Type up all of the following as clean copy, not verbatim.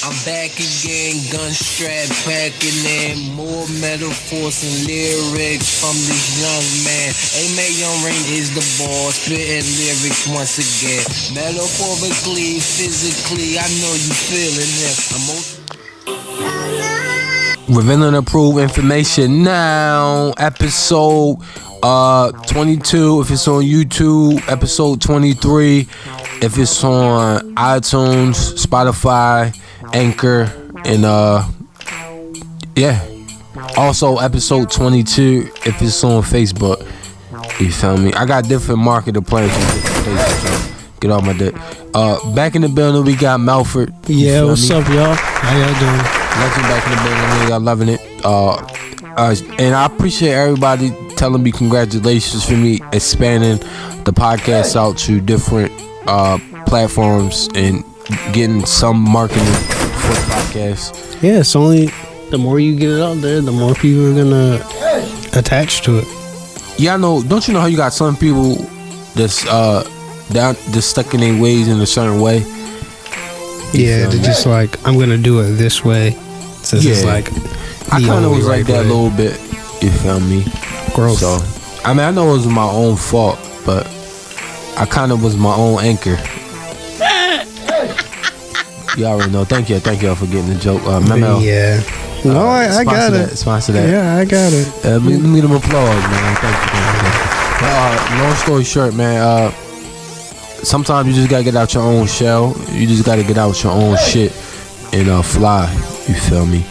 I'm back again, gun strap packing in more metaphors and lyrics from this young man. AMac Young Rain is the boss, spitting lyrics once again. Metaphorically, physically, I know you feeling it. Revealing approved information now. Episode 22 if it's on YouTube. Episode 23 if it's on iTunes, Spotify, Anchor, and also episode 22 if it's on Facebook. You feel me? I got different marketing plans for different places, so get off my dick. Back in the building we got Melford. Yeah, what's up, y'all? How y'all doing? Legend back in the building, y'all loving it. And I appreciate everybody telling me congratulations for me expanding the podcast out to different platforms and getting some marketing for the podcast. Yeah, it's only the more you get it out there, the more people are gonna attach to it. Yeah, I know. Don't you know how you got some people that's just stuck in their ways in a certain way? Yeah, they're just like, I'm gonna do it this way. So it's like I kind of was right like that a little bit. You feel me? Growth. So I mean, I know it was my own fault, but I kind of was my own anchor. You already know. Thank you for getting the joke. Memo. Yeah. No, I got it. Sponsor that. Yeah, I got it. Let me them applause, man. Thank you. Long story short, man. Sometimes you just gotta get out your own shell. You just gotta get out your own shit and fly. You feel me?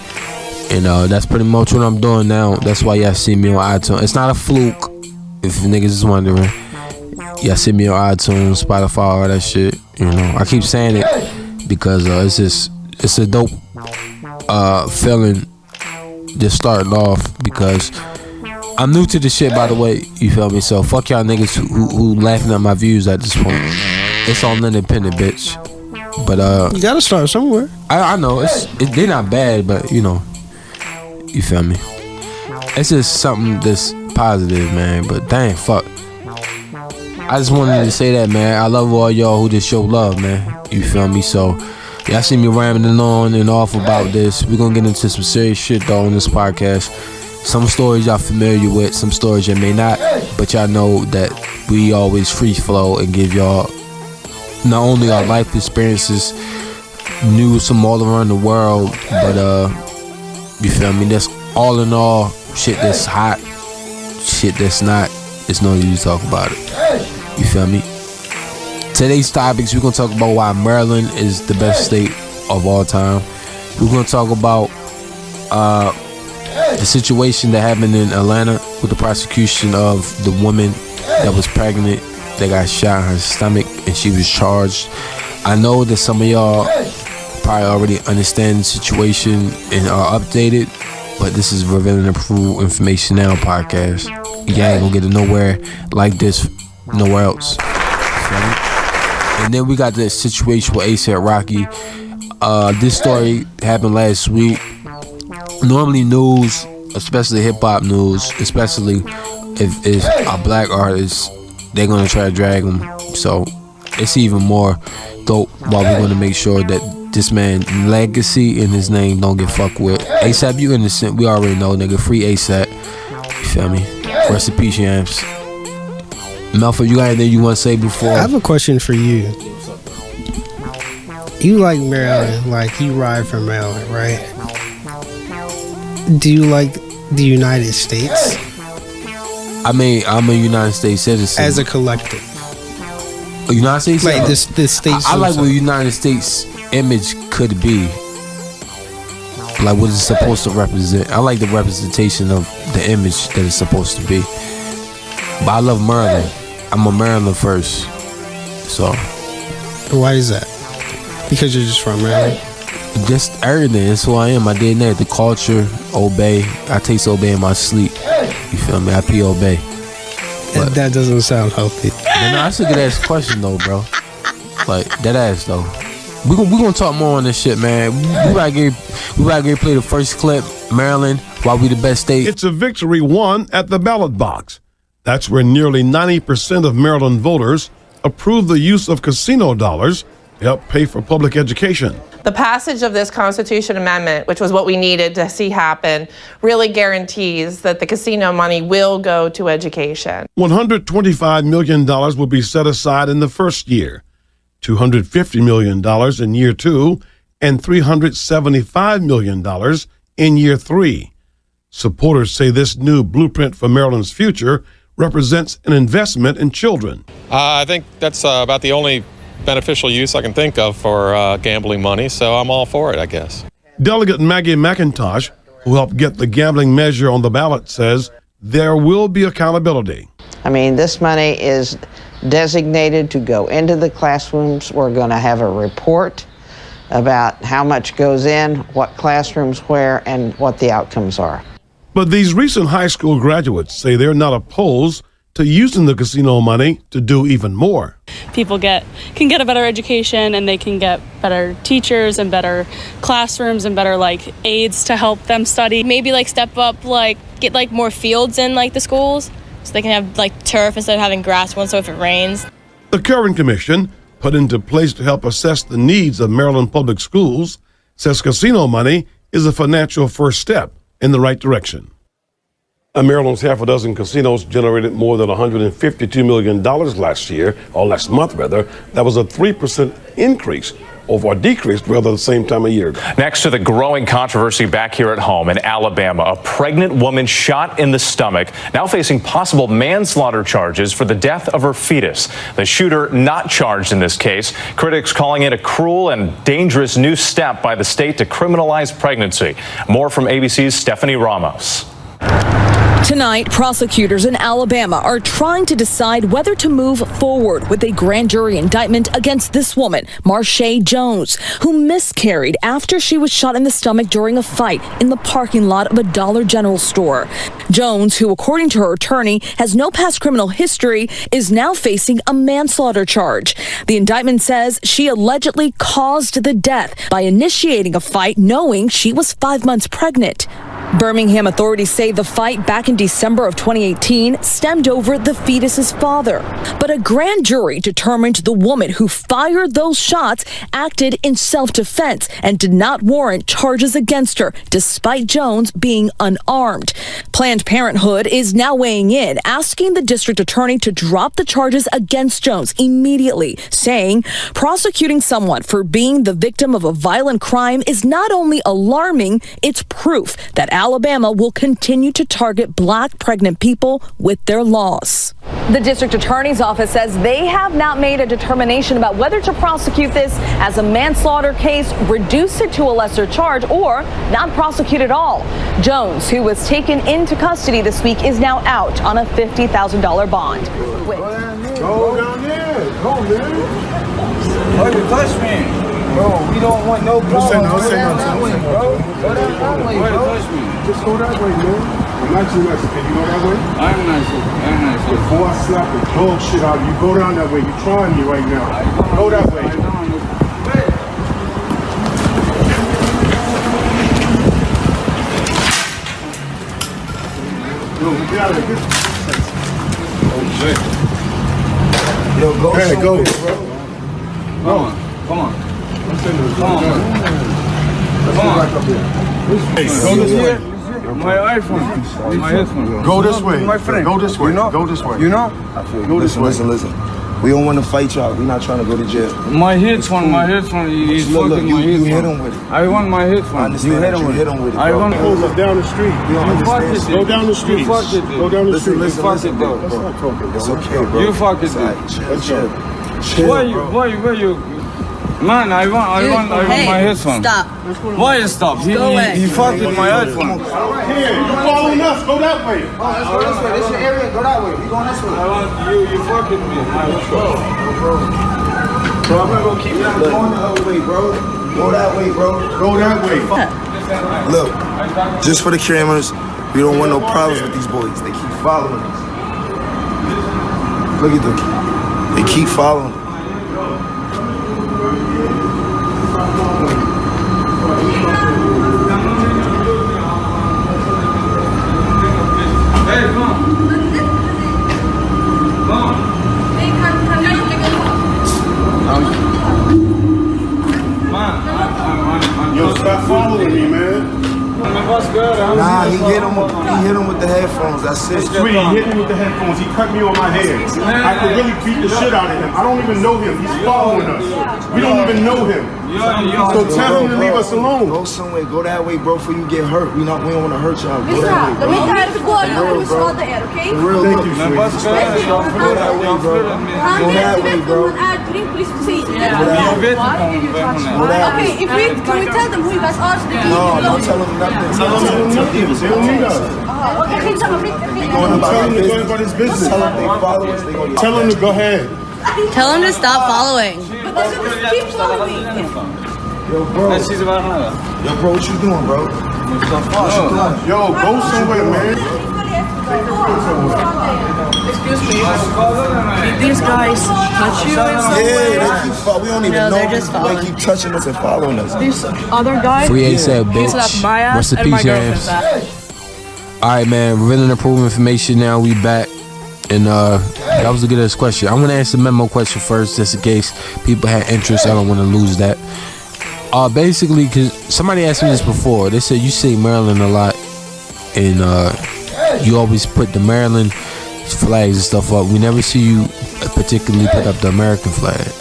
And that's pretty much what I'm doing now. That's why y'all see me on iTunes. It's not a fluke, if niggas is wondering. Y'all see me on iTunes, Spotify, all that shit. You know, I keep saying it because it's a dope feeling just starting off because I'm new to this shit, by the way. You feel me? So fuck y'all niggas who laughing at my views at this point. It's all independent, bitch. But you gotta start somewhere. I know they're not bad, but you know, you feel me? It's just something that's positive, man. But dang, fuck. I just wanted to say that, man. I love all y'all who just show love, man. You feel me? So y'all see me rambling on and off about this. We're gonna get into some serious shit though on this podcast. Some stories y'all familiar with, some stories you may not, but y'all know that we always free flow and give y'all not only our life experiences, news from all around the world, but you feel me? That's all in all shit that's hot, shit that's not. It's no use to talk about it. You feel me? Today's topics, we're gonna talk about why Maryland is the best state of all time. We're gonna talk about the situation that happened in Atlanta with the prosecution of the woman that was pregnant, that got shot in her stomach, and she was charged. I know that some of y'all probably already understand the situation and are updated, but this is Revealing Approved Information Now podcast. You ain't gonna get it nowhere like this, nowhere else. And then we got the situation with A$AP Rocky. This story happened last week. Normally news, especially hip-hop news, especially if it's a black artist, they're gonna try to drag him. So it's even more dope while we're gonna make sure that this man's legacy and his name don't get fucked with. A$AP, you innocent. We already know, nigga. Free A$AP. You feel me? Rest in peace, Yams. Melford, you got anything you want to say before? I have a question for you. You like Maryland, like you ride for Maryland, right? Do you like the United States? I mean, I'm a United States citizen. As a collective. A United States? Like this state. I like what United States image could be. Like what it's supposed to represent. I like the representation of the image that it's supposed to be. But I love Maryland. I'm a Maryland first. So. Why is that? Because you're just from Maryland? Just everything. That's who I am. My DNA, the culture, obey. I taste obey in my sleep. You feel me? I pee obey. But that doesn't sound healthy. But no, that's a good ass question though, bro. Like that ass though. We gonna talk more on this shit, man. We gotta get play the first clip. Maryland, why we the best state. It's a victory won at the ballot box. That's where nearly 90% of Maryland voters approved the use of casino dollars to help pay for public education. The passage of this Constitution Amendment, which was what we needed to see happen, really guarantees that the casino money will go to education. $125 million will be set aside in the first year, $250 million in year 2, and $375 million in year 3. Supporters say this new blueprint for Maryland's future represents an investment in children. I think that's about the only beneficial use I can think of for gambling money, so I'm all for it, I guess. Delegate Maggie McIntosh, who helped get the gambling measure on the ballot, says there will be accountability. I mean, this money is designated to go into the classrooms. We're going to have a report about how much goes in, what classrooms where, and what the outcomes are. But these recent high school graduates say they're not opposed to using the casino money to do even more. People can get a better education, and they can get better teachers and better classrooms and better aids to help them study. Maybe step up, get more fields in the schools, so they can have turf instead of having grass one, so if it rains. The Curran Commission, put into place to help assess the needs of Maryland public schools, says casino money is a financial first step in the right direction. Maryland's half a dozen casinos generated more than $152 million last month. That was a 3% increase or decrease rather the same time a year ago. Next to the growing controversy back here at home in Alabama, a pregnant woman shot in the stomach, now facing possible manslaughter charges for the death of her fetus. The shooter not charged in this case. Critics calling it a cruel and dangerous new step by the state to criminalize pregnancy. More from ABC's Stephanie Ramos. Tonight, prosecutors in Alabama are trying to decide whether to move forward with a grand jury indictment against this woman, Marshae Jones, who miscarried after she was shot in the stomach during a fight in the parking lot of a Dollar General store. Jones, who according to her attorney has no past criminal history, is now facing a manslaughter charge. The indictment says she allegedly caused the death by initiating a fight knowing she was 5 months pregnant. Birmingham authorities say the fight back in December of 2018 stemmed over the fetus's father. But a grand jury determined the woman who fired those shots acted in self-defense and did not warrant charges against her, despite Jones being unarmed. Planned Parenthood is now weighing in, asking the district attorney to drop the charges against Jones immediately, saying prosecuting someone for being the victim of a violent crime is not only alarming, it's proof that Alabama will continue to target black pregnant people with their laws. The district attorney's office says they have not made a determination about whether to prosecute this as a manslaughter case, reduce it to a lesser charge, or not prosecute at all. Jones, who was taken into custody this week, is now out on a $50,000 bond. Go down there. Go, man. Oh, you touch me. Bro, we don't want no blood. Don't say nothing, bro. Go that way, bro. Just go that way, man. I'm not too Mexican. You go that way? I'm nice. Before I slap the dog shit out of you, go down that way. You're trying me right now. Go that way. Yo, get out of here. Yo, go. Hey, go, bro. Come on. Go this way. My iPhone. My headphone. Go this way. My friend. Go this way. Go this way. You know? Go this way. Listen. We don't want to fight y'all. We're not trying to go to jail. My headphone. He's fucking my headphone. You hit him with it. I want my headphone. I understand that you hit him with it, bro. I want to down the street. You don't understand. Go down the street. Go down the street. Listen, bro. It's okay, bro. You fuck it, dude. Chill. Why you? Man, I want my headphone. Stop. Why you stop? He fucked with my headphone. Here, you following us? Go that way. Oh, let's go this way. This is your area. Go that way. We going this way. I want you fucked with me. Bro, I'm not gonna keep going the other way, bro. Go that way, bro. Go that way. Look, just for the cameras, we don't want no problems with these boys. They keep following us. Look at them. They keep following us. Hey, come on. Hey, come. stop following me, man. Nah, he hit him with the headphones. That's it. Sweetie, he hit me with the headphones. He cut me on my head. I could really beat the shit out of him. I don't even know him. He's following us. We don't even know him. So tell him to leave us alone. Go somewhere. Go that way, bro, before you get hurt. We don't want to hurt y'all. Go that way, bro. For real, thank you, sweetie. Go that way, bro. Go that way, bro. Go that way. Can we tell them who you guys are? No, don't tell them nothing. Tell him they don't need us. Going about his business. Tell him they follow us. Tell him to go ahead. Tell him to stop following. Keep following me. Yo, bro, what you doing, bro? Yo, go somewhere, man. Excuse me. Did these guys touch you in some way? Yeah, we don't even know. They're just They keep touching us and following us. These other guys. Free ASAP, bitch. Slapped my ass What's the and my piece, girlfriend's James? ass. Alright, man, revealing approved information now. We back. And that was a good ass question. I want to answer the memo question first, just in case people had interest. I don't want to lose that. Basically, because somebody asked me this before. They said you say Maryland a lot, and you always put the Maryland flags and stuff up. We never see you particularly put up the American flag.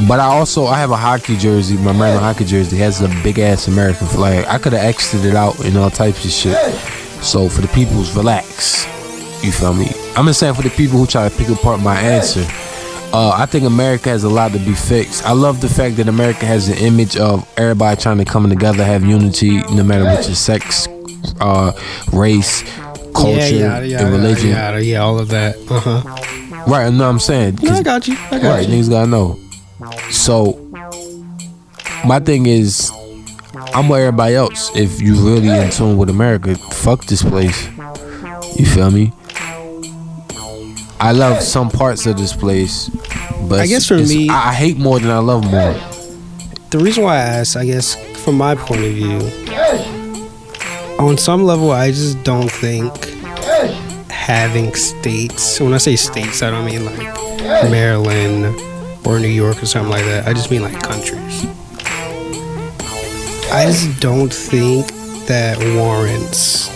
But I have a hockey jersey. My Maryland hockey jersey has a big ass American flag. I could have exited it out and all types of shit. So for the people's relax. You feel me? I'm just saying for the people who try to pick apart my answer. I think America has a lot to be fixed. I love the fact that America has an image of everybody trying to come together, have unity, no matter what your sex, race, culture, and religion. Yeah, all of that. Right, I know what I'm saying. No, I got you. Right, niggas gotta know. So, my thing is, I'm with everybody else. If you really in tune with America, fuck this place. You feel me? I love some parts of this place, but I guess for me, I hate more than I love more. The reason why I asked, I guess, from my point of view, on some level, I just don't think having states. When I say states, I don't mean like Maryland or New York or something like that. I just mean like countries. I just don't think that warrants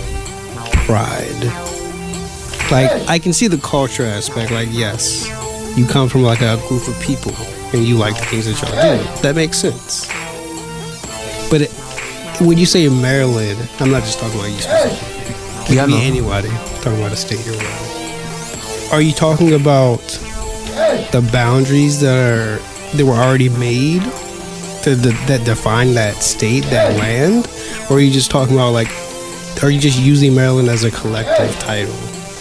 pride. Like, I can see the culture aspect. Like, yes, you come from like a group of people and you like the things that y'all do. That makes sense. But when you say Maryland, I'm not just talking about you specifically. It can be anybody. Talking about a state or whatever. Are you talking about the boundaries that were already made that define that state, that land? Or are you just talking about like, are you just using Maryland as a collective title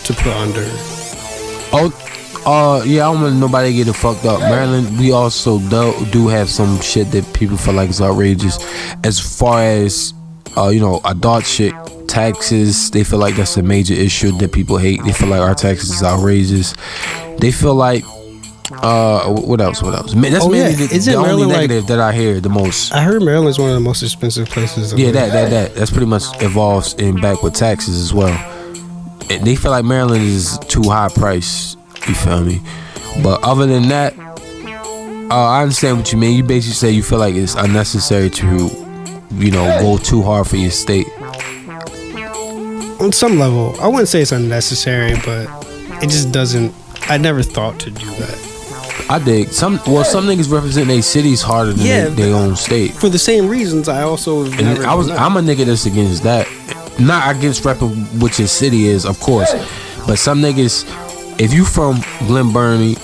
to put under? Yeah, I don't want nobody getting fucked up. Maryland, we also do have some shit that people feel like is outrageous. As far as adult shit, taxes, they feel like that's a major issue that people hate. They feel like our taxes is outrageous. They feel like what else? That's mainly the only negative that I hear the most. I heard Maryland's one of the most expensive places. Yeah, that's pretty much involves in back with taxes as well. They feel like Maryland is too high price. You feel me? But other than that, I understand what you mean. You basically say you feel like it's unnecessary to, go too hard for your state. On some level, I wouldn't say it's unnecessary, but it just doesn't. I never thought to do that. I dig some niggas represent their cities harder than their own state. For the same reasons, I also I'm a nigga that's against that. Not against repping what your city is, of course, but some niggas, if you from Glen Burnie,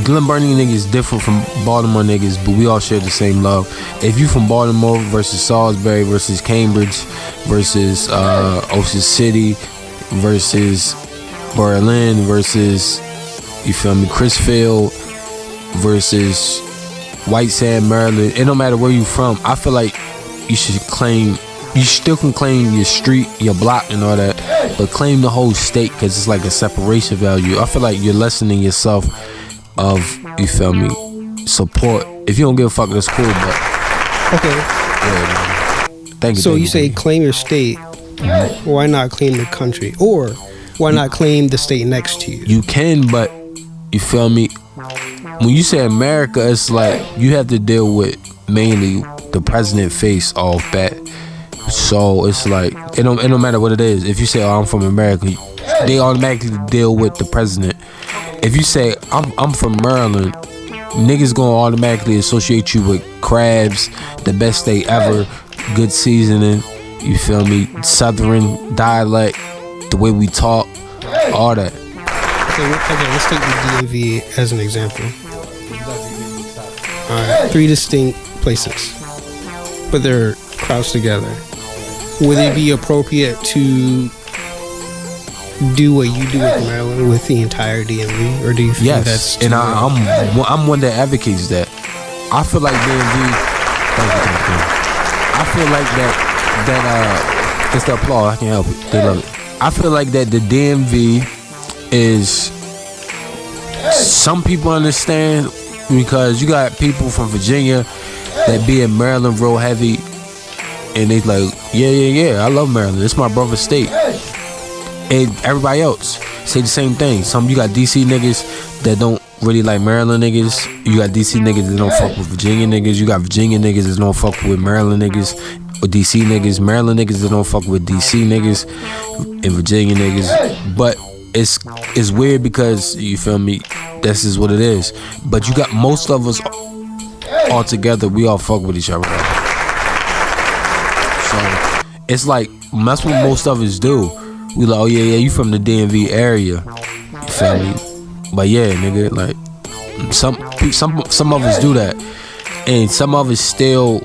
Glen Burnie niggas different from Baltimore niggas, but we all share the same love. If you from Baltimore versus Salisbury versus Cambridge versus Ocean City versus Berlin versus, you feel me, Chrisfield versus White Sand, Maryland, it don't matter where you from. I feel like you still can claim your street, your block and all that, but claim the whole state because it's like a separation value. I feel like you're lessening yourself of, you feel me, support. If you don't give a fuck, that's cool, but okay. Yeah, thank you. So you say claim your state. Mm-hmm. Why not claim the country? Or why not claim the state next to you? You can, but you feel me, when you say America, it's like you have to deal with mainly the president face off bat. So it's like it don't matter what it is. If you say, "Oh, I'm from America," they automatically deal with the president. If you say, "I'm from Maryland," niggas gonna automatically associate you with crabs, the best state ever, good seasoning. You feel me? Southern dialect, the way we talk, all that. Okay, let's take the DMV as an example. Alright, 3 distinct places, but they're crouched together. Would it be appropriate to do what you do with Maryland with the entire DMV, or do you think that's too and I'm one that advocates that. I feel like DMV. I feel like that it's the applause. I can't help it. They love it. I feel like that the DMV is. Some people understand because you got people from Virginia that be in Maryland real heavy, and they like, yeah, I love Maryland. It's my brother's state. And everybody else say the same thing. You got DC niggas that don't really like Maryland niggas. You got DC niggas that don't fuck with Virginia niggas. You got Virginia niggas that don't fuck with Maryland niggas or DC niggas. Maryland niggas that don't fuck with DC niggas and Virginia niggas. But it's weird because, you feel me, this is what it is. But you got most of us all together, we all fuck with each other. So it's like, that's what most of us do. We like, oh yeah, you from the DMV area. You feel me? But yeah, nigga, like some of us do that, and some of us still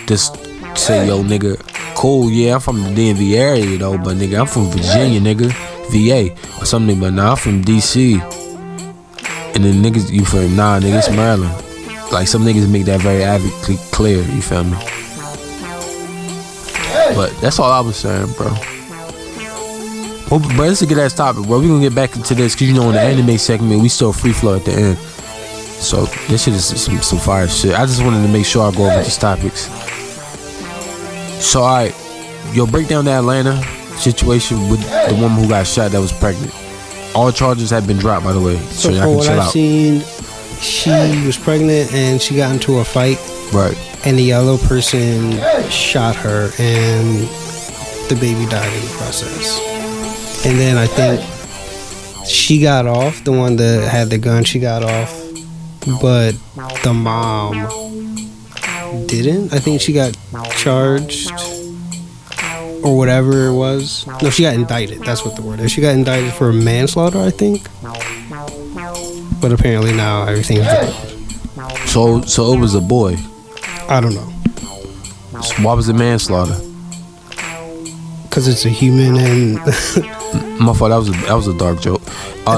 just say, yo, nigga, cool, yeah, I'm from the DMV area though, but nigga, I'm from Virginia, nigga, VA or something. But nah, I'm from DC, and then niggas, you feel me? Nah, nigga, it's Maryland. Like some niggas make that very advocately clear. You feel me? But that's all I was saying, bro. But it's a good ass topic, bro. We gonna get back into this because, you know, in the anime segment we still free flow at the end. So this shit is some fire shit. I just wanted to make sure I go over these topics. So alright, yo, break down the Atlanta situation with the woman who got shot that was pregnant. All charges have been dropped, by the way. So y'all from can what chill I've out. seen, she was pregnant and she got into a fight. Right. And the other person shot her and the baby died in the process. And then I think she got off, the one that had the gun, she got off, but the mom didn't. I think she got charged or whatever it was. No, she got indicted. That's what the word is. She got indicted for manslaughter, I think. But apparently now everything's dropped. So it was a boy. I don't know. So why was it manslaughter? Because it's a human and My fault. That was a dark joke.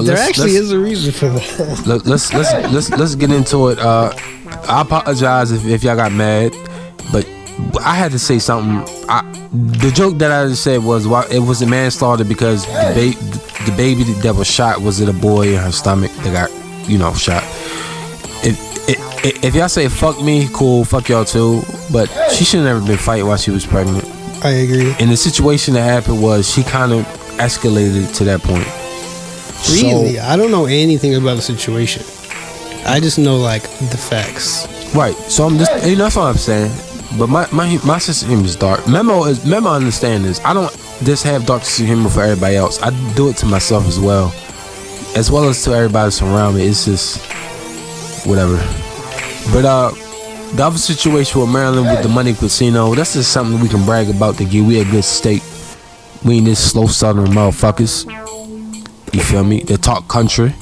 there actually is a reason for that. Let's get into it. I apologize if y'all got mad, but I had to say something. The joke that I just said was, why it was a manslaughter because the baby that was shot was it a boy in her stomach that got, you know, shot. If y'all say fuck me, cool, fuck y'all too. But she should have never been fighting while she was pregnant. I agree. And the situation that happened was she kind of escalated to that point. Really? I don't know anything about the situation. I just know like the facts. Right. So I'm just, you know, that's what I'm saying. But my sense of humor is dark. Memo understand this. I don't just have dark sense of humor for everybody else. I do it to myself as well as to everybody around me. It's just whatever. But the other situation with Maryland with the money casino, that's just something we can brag about to give we a good state. We ain't this slow southern motherfuckers. You feel me? They talk country.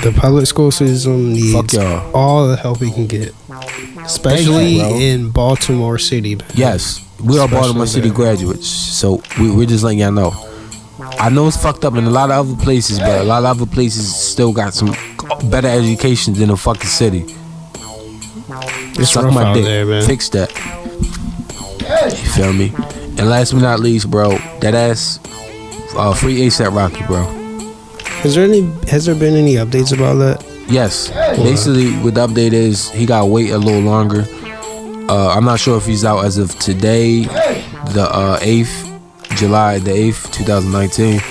The public school system needs all the help we can get, especially in Baltimore City. Man. Yes, we are Baltimore City graduates, so we're just letting y'all know. I know it's fucked up in a lot of other places, but a lot of other places still got some better education than the fucking city. It's Suck rough my out dick. there, man. Fix that. You feel me? And last but not least, bro, that ass free ASAP Rocky, bro. Has there been any updates about that? Yes. Basically, what the update is, he got to wait a little longer. I'm not sure if he's out as of today, the 8th, July the 8th, 2019.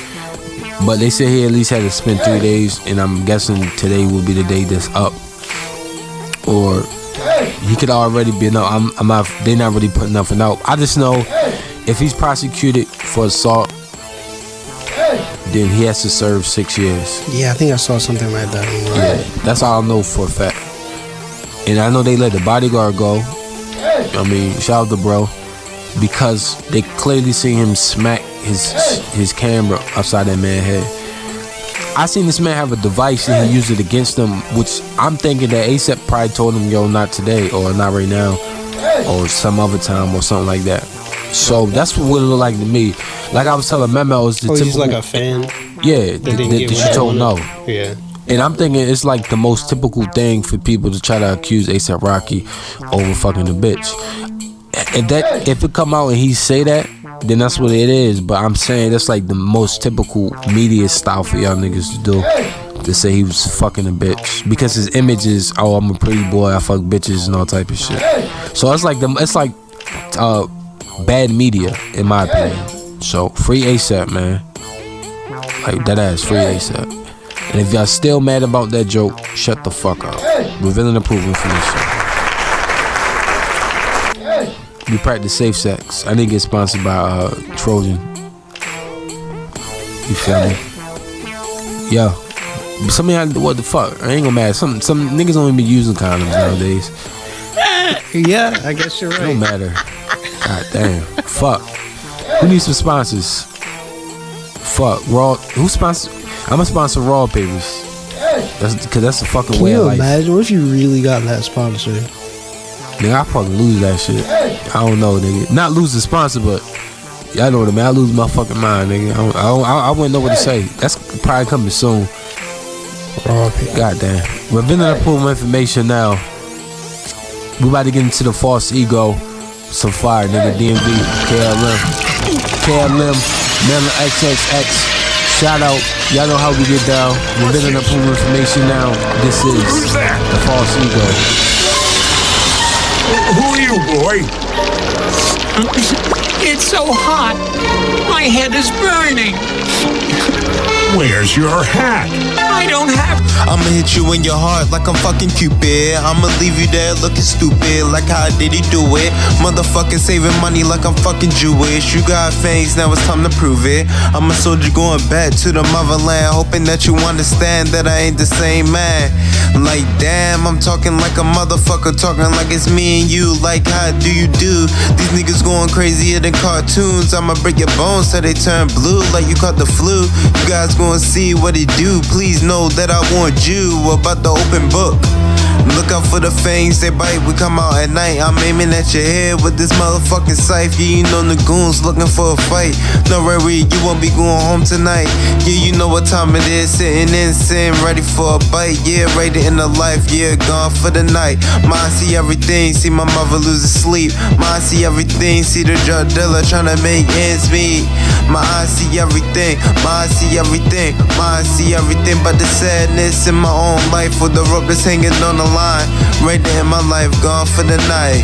But they said he at least had to spend 3 days, and I'm guessing today will be the day that's up. Or he could already be. No, I'm not. They're not really putting nothing out. I just know if he's prosecuted for assault, then he has to serve 6 years. Yeah, I think I saw something like that. Yeah, that's all I know for a fact. And I know they let the bodyguard go. I mean, shout out to bro, because they clearly see him smack his camera upside that man's head. I seen this man have a device and he used it against them, which I'm thinking that ASAP probably told him, yo, not today or not right now or some other time or something like that. So that's what it looked like to me. Like I was telling Memo, it was the typical, he's like a fan. Yeah, that you told no. Yeah. And I'm thinking it's like the most typical thing for people to try to accuse ASAP Rocky over fucking a bitch. If it come out and he say that, then that's what it is. But I'm saying that's like the most typical media style for y'all niggas to do, to say he was fucking a bitch, because his image is, oh, I'm a pretty boy, I fuck bitches and all type of shit. So it's like bad media in my opinion. So free ASAP, man. Like that ass, free ASAP. And if y'all still mad about that joke, shut the fuck up. Revealing approval information. We practice safe sex. I didn't get sponsored by Trojan. You feel me? Yo, some of y'all, what the fuck? I ain't gonna matter. Some niggas don't even be using condoms nowadays. Yeah, I guess you're right. It don't matter. God damn. Fuck. Who needs some sponsors? Fuck. Raw. Who sponsors? I'm gonna sponsor Raw Papers. Cause that's the fucking way of life. Can you imagine? What if you really got that sponsor? Nigga, I probably lose that shit. I don't know, nigga. Not lose the sponsor, but y'all know what I mean. I lose my fucking mind, nigga. I wouldn't know what to say. That's probably coming soon. Goddamn. Revealing approval information now. We about to get into the false ego. Some fire, nigga. DMV, KLM, Melon XXX. Shout out. Y'all know how we get down. Revealing approval information now. This is the false ego. Who are you, boy? It's so hot. My head is burning. Where's your hat? I don't have. I'ma hit you in your heart like I'm fucking Cupid. I'ma leave you there looking stupid. Like how did he do it? Motherfucking saving money like I'm fucking Jewish. You got fangs, now it's time to prove it. I'm a soldier going back to the motherland, hoping that you understand that I ain't the same man. Like damn, I'm talking like a motherfucker, talking like it's me and you. Like how do you do? These niggas going crazier than cartoons. I'ma break your bones till they turn blue, like you caught the flu. You guys gonna see what it do. Please know that I warned you about the open book. Look out for the fangs, they bite. We come out at night. I'm aiming at your head with this motherfucking scythe. Yeah, you know the goons looking for a fight. No worry, you won't be going home tonight. Yeah, you know what time it is. Sitting in sin, ready for a bite. Yeah, rated in the life. Yeah, gone for the night. Mine see everything. See my mother lose sleep. Mine see everything. See the drug dealer trying to make ends meet. My eyes see everything. Mine see everything. Mine see everything but the sadness in my own life, with the rope that's hanging on the line. Right there in my life, gone for the night.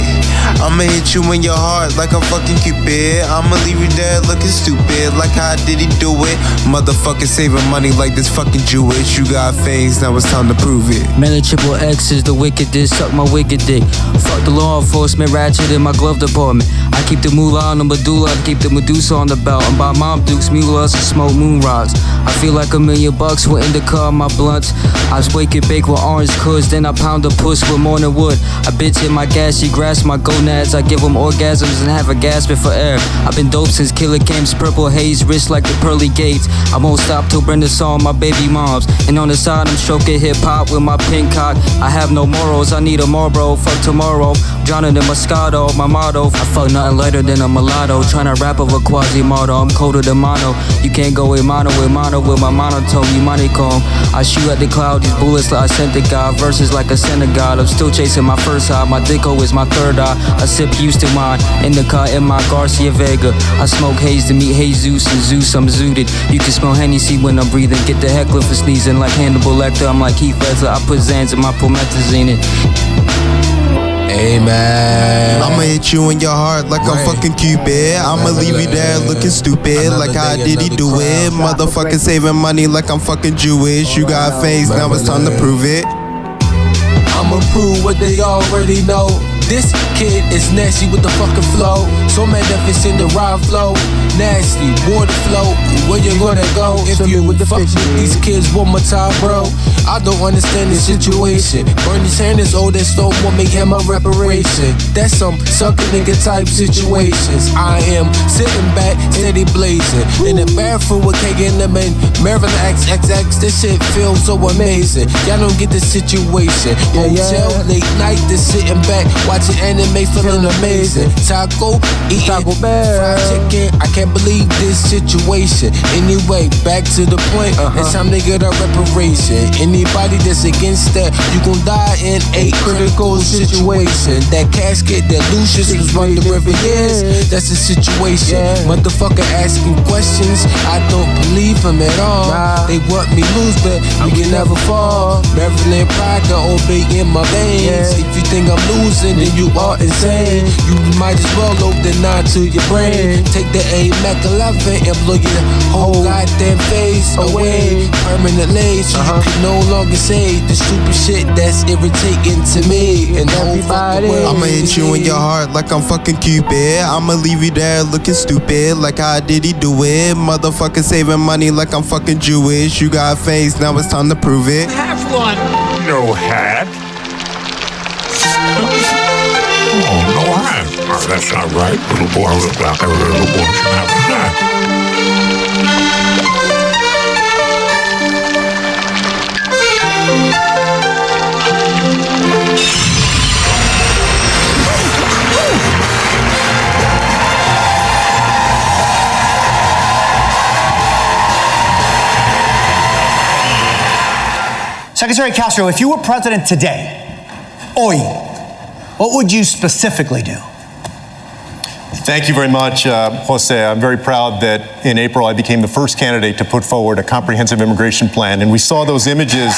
I'ma hit you in your heart like I'm fucking Cupid. I'ma leave you there looking stupid. Like how did he do it? Motherfucking saving money like this fucking Jewish. You got fangs, now it's time to prove it. Melon triple X is the wickedest. Suck my wicked dick. Fuck the law enforcement, ratchet in my glove department. I keep the moolah on the medulla, I keep the Medusa on the belt. And buy mom dukes, mulas, and smoke moon rocks. I feel like $1 million for indica on my blunts. I wake and bake with orange cuds, then I pound a puss with morning wood. I bitch hit my gas, she grasp my gonads. I give them orgasms and have a gasping for air. I've been dope since Killer Camps, purple haze, wrist like the pearly gates. I won't stop till Brenda saw my baby moms. And on the side I'm stroking hip hop with my pink cock. I have no morals, I need a Marlboro. Fuck tomorrow, drowning in Moscato, my motto. I fuck nothing lighter than a mulatto. Tryna rap over Quasimodo, I'm colder than mono. You can't go with mono with my monotone, you moneycomb. I shoot at the cloud, these bullets like I sent the God. Verses like a Senegal, I'm still chasing my first high. My dicko is my third eye. I sip Houston wine, in the car in my Garcia Vega. I smoke haze to meet Jesus and Zeus, I'm zooted. You can smell Hennessy when I'm breathing. Get the heckler for sneezing like Hannibal Lecter. I'm like Heath Ledger, I put Zans in my promethazine it. Amen. I'ma hit you in your heart like I'm fucking Cupid. I'ma leave you there looking stupid. Like how did he do it? Motherfucking saving money like I'm fucking Jewish. You got fangs, now it's time to prove it. I'ma prove what they already know. This kid is nasty with the fucking flow. So magnificent, the rhyme flow. Nasty, water flow. Where you gonna go if you fuck with these kids one more time, bro? I don't understand the situation. Bernie Sanders, oh, that stole won't make him a reparation. That's some sucker nigga type situations. I am sitting back, steady blazing. In the bathroom with KM and Maryland XXX. This shit feels so amazing. Y'all don't get the situation. Hotel, late night, just sitting back, watching anime, feeling amazing. Taco, eating Taco Bell, fried chicken. I can't believe this situation. Anyway, back to the point. It's time to get a reparation. Anybody that's against that, you gon' die in a critical situation. That casket that Lucius was running the river years. That's the situation. Motherfucker asking questions. I don't believe him at all. They want me lose, but we can never fall. Maryland pride can obey in my veins. If you think I'm losing, then you are insane. You might as well load the 9 to your brain. Take the AMac 11 and blow your whole goddamn face away permanently, so you can no longer say the stupid shit that's irritating to me. And everybody, I'ma hit you in your heart like I'm fucking Cupid. I'ma leave you there looking stupid like how did he do it? Motherfucker saving money like I'm fucking Jewish. You got face, now it's time to prove it. Have one. No hat. Oh, no hat. Oh, that's not right. Little boy, little boy should have a hat. Secretary Castro, if you were president today, hoy, what would you specifically do? Thank you very much, Jose. I'm very proud that in April I became the first candidate to put forward a comprehensive immigration plan. And we saw those images,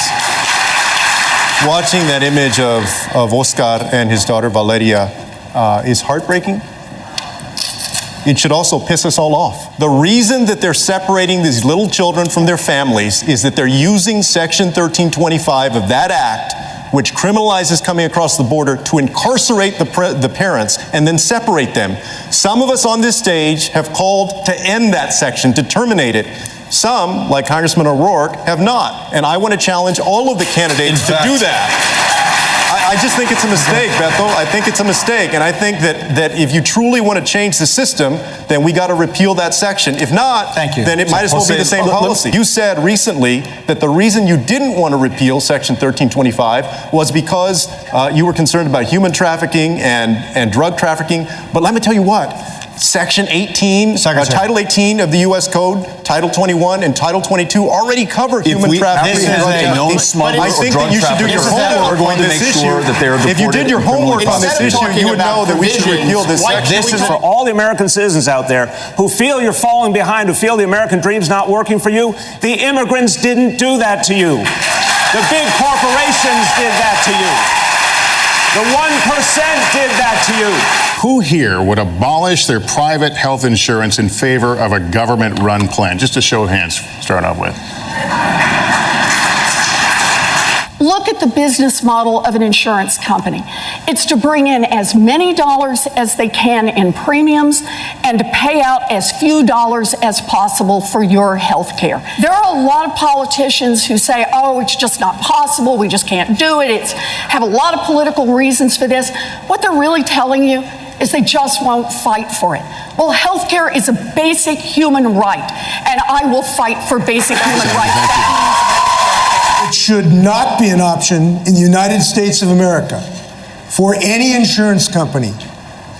watching that image of Oscar and his daughter Valeria is heartbreaking. It should also piss us all off. The reason that they're separating these little children from their families is that they're using Section 1325 of that act, which criminalizes coming across the border, to incarcerate the parents and then separate them. Some of us on this stage have called to end that section, to terminate it. Some, like Congressman O'Rourke, have not. And I want to challenge all of the candidates to do that. I just think it's a mistake, Beto. I think it's a mistake. And I think that if you truly want to change the system, then we got to repeal that section. If not, then it might as well be the same policy. You said recently that the reason you didn't want to repeal Section 1325 was because you were concerned about human trafficking and drug trafficking. But let me tell you what. Section 18, Title 18 of the U.S. Code, Title 21, and Title 22 already cover human trafficking. This is a known smuggler I think that you should do your homework on this issue. If you did your homework on this issue, you would know that we should repeal this section. This is for all the American citizens out there who feel you're falling behind, who feel the American dream's not working for you. The immigrants didn't do that to you. The big corporations did that to you. The 1% did that to you. Who here would abolish their private health insurance in favor of a government-run plan? Just a show of hands, start off with. Look at the business model of an insurance company. It's to bring in as many dollars as they can in premiums and to pay out as few dollars as possible for your health care. There are a lot of politicians who say, oh, it's just not possible, we just can't do it, have a lot of political reasons for this. What they're really telling you is they just won't fight for it. Well, health care is a basic human right, and I will fight for basic human rights. It should not be an option in the United States of America for any insurance company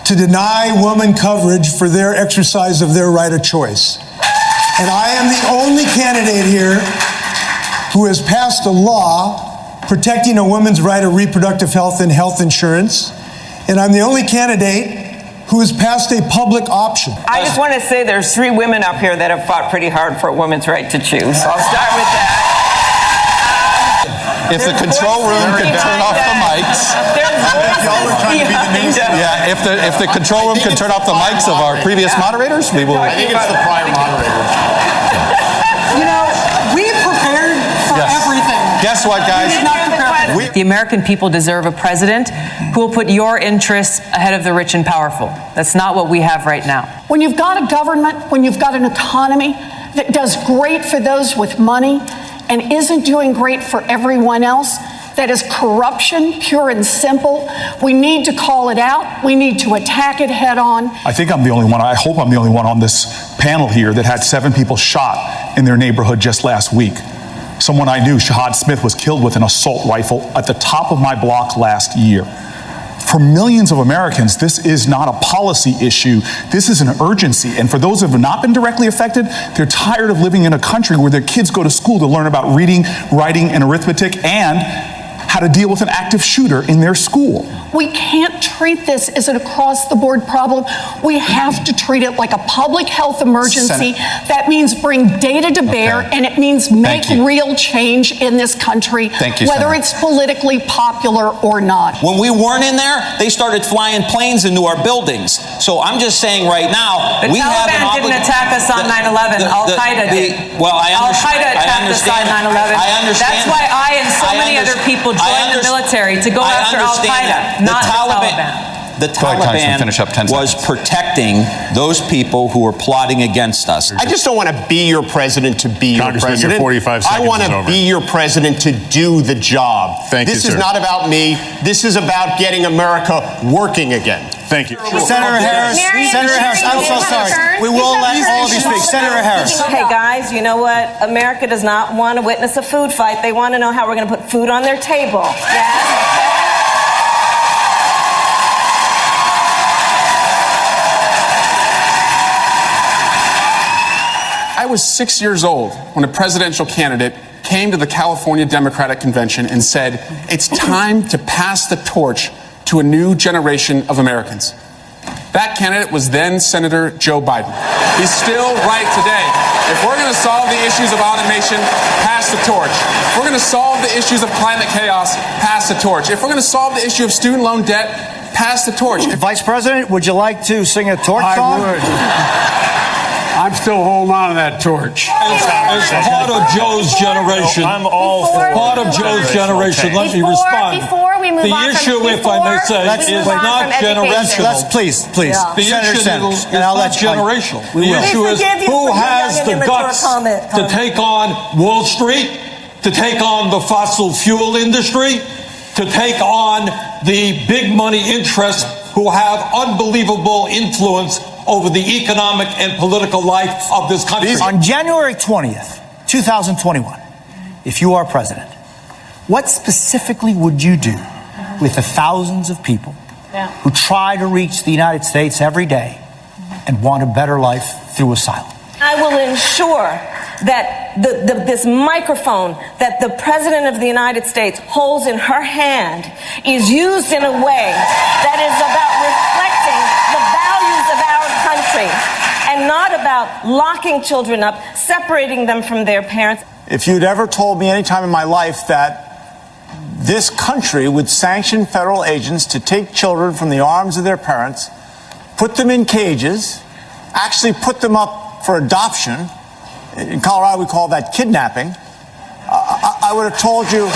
to deny women coverage for their exercise of their right of choice. And I am the only candidate here who has passed a law protecting a woman's right of reproductive health and health insurance. And I'm the only candidate who has passed a public option. I just want to say there's 3 women up here that have fought pretty hard for a woman's right to choose. So I'll start with that. If the control room could turn off the mics. Yeah, if the control room could turn off the mics of our previous moderators, we will. I think it's the prior moderator. You know, we prepared for everything. Guess what, guys? We did not prepare for The American people deserve a president who will put your interests ahead of the rich and powerful. That's not what we have right now. When you've got a government, when you've got an economy that does great for those with money and isn't doing great for everyone else, that is corruption, pure and simple. We need to call it out. We need to attack it head on. I think I'm the only one, I hope I'm the only one on this panel here that had 7 people shot in their neighborhood just last week. Someone I knew, Shahad Smith, was killed with an assault rifle at the top of my block last year. For millions of Americans, this is not a policy issue. This is an urgency. And for those who have not been directly affected, they're tired of living in a country where their kids go to school to learn about reading, writing, and arithmetic, and how to deal with an active shooter in their school. We can't treat this as an across-the-board problem. We have to treat it like a public health emergency. That means bring data to bear, and it means make real change in this country, whether it's politically popular or not. When we weren't in there, they started flying planes into our buildings. So I'm just saying right now, The Taliban didn't attack us on 9/11. Al-Qaeda did. Well, I understand. Al-Qaeda attacked us on 9/11. I understand. That's why I and so many other people joined the military to go after Al-Qaeda, not the Taliban. The Taliban was protecting those people who were plotting against us. I just don't want to be your president to be your Congressman, president. your 45 seconds I want is to over. be your president to do the job. Thank you, This is sir. not about me. This is about getting America working again. Thank you. Senator Harris, I'm so sorry. We will let all of you speak. Senator Harris. Hey guys, you know what? America does not want to witness a food fight. They want to know how we're going to put food on their table. Yeah? I was 6 years old when a presidential candidate came to the California Democratic Convention and said, "It's time to pass the torch to a new generation of Americans." That candidate was then Senator Joe Biden. He's still right today. If we're going to solve the issues of automation, pass the torch. If we're going to solve the issues of climate chaos, pass the torch. If we're going to solve the issue of student loan debt, pass the torch. Vice President, would you like to sing a torch song? I would. I'm still holding on to that torch. As part of Joe's generation, let me respond. Before we move on, the issue, if I may say, is not generational. Please. The issue is not generational. The issue is who has the guts to take on Wall Street, to take on the fossil fuel industry, to take on the big money interests who have unbelievable influence over the economic and political life of this country. On January 20th, 2021, if you are president, what specifically would you do with the thousands of people who try to reach the United States every day and want a better life through asylum? I will ensure that this microphone that the President of the United States holds in her hand is used in a way that is about reflecting the values of our country and not about locking children up, separating them from their parents. If you'd ever told me any time in my life that this country would sanction federal agents to take children from the arms of their parents, put them in cages, actually put them up for adoption, in Colorado we call that kidnapping, I would have told you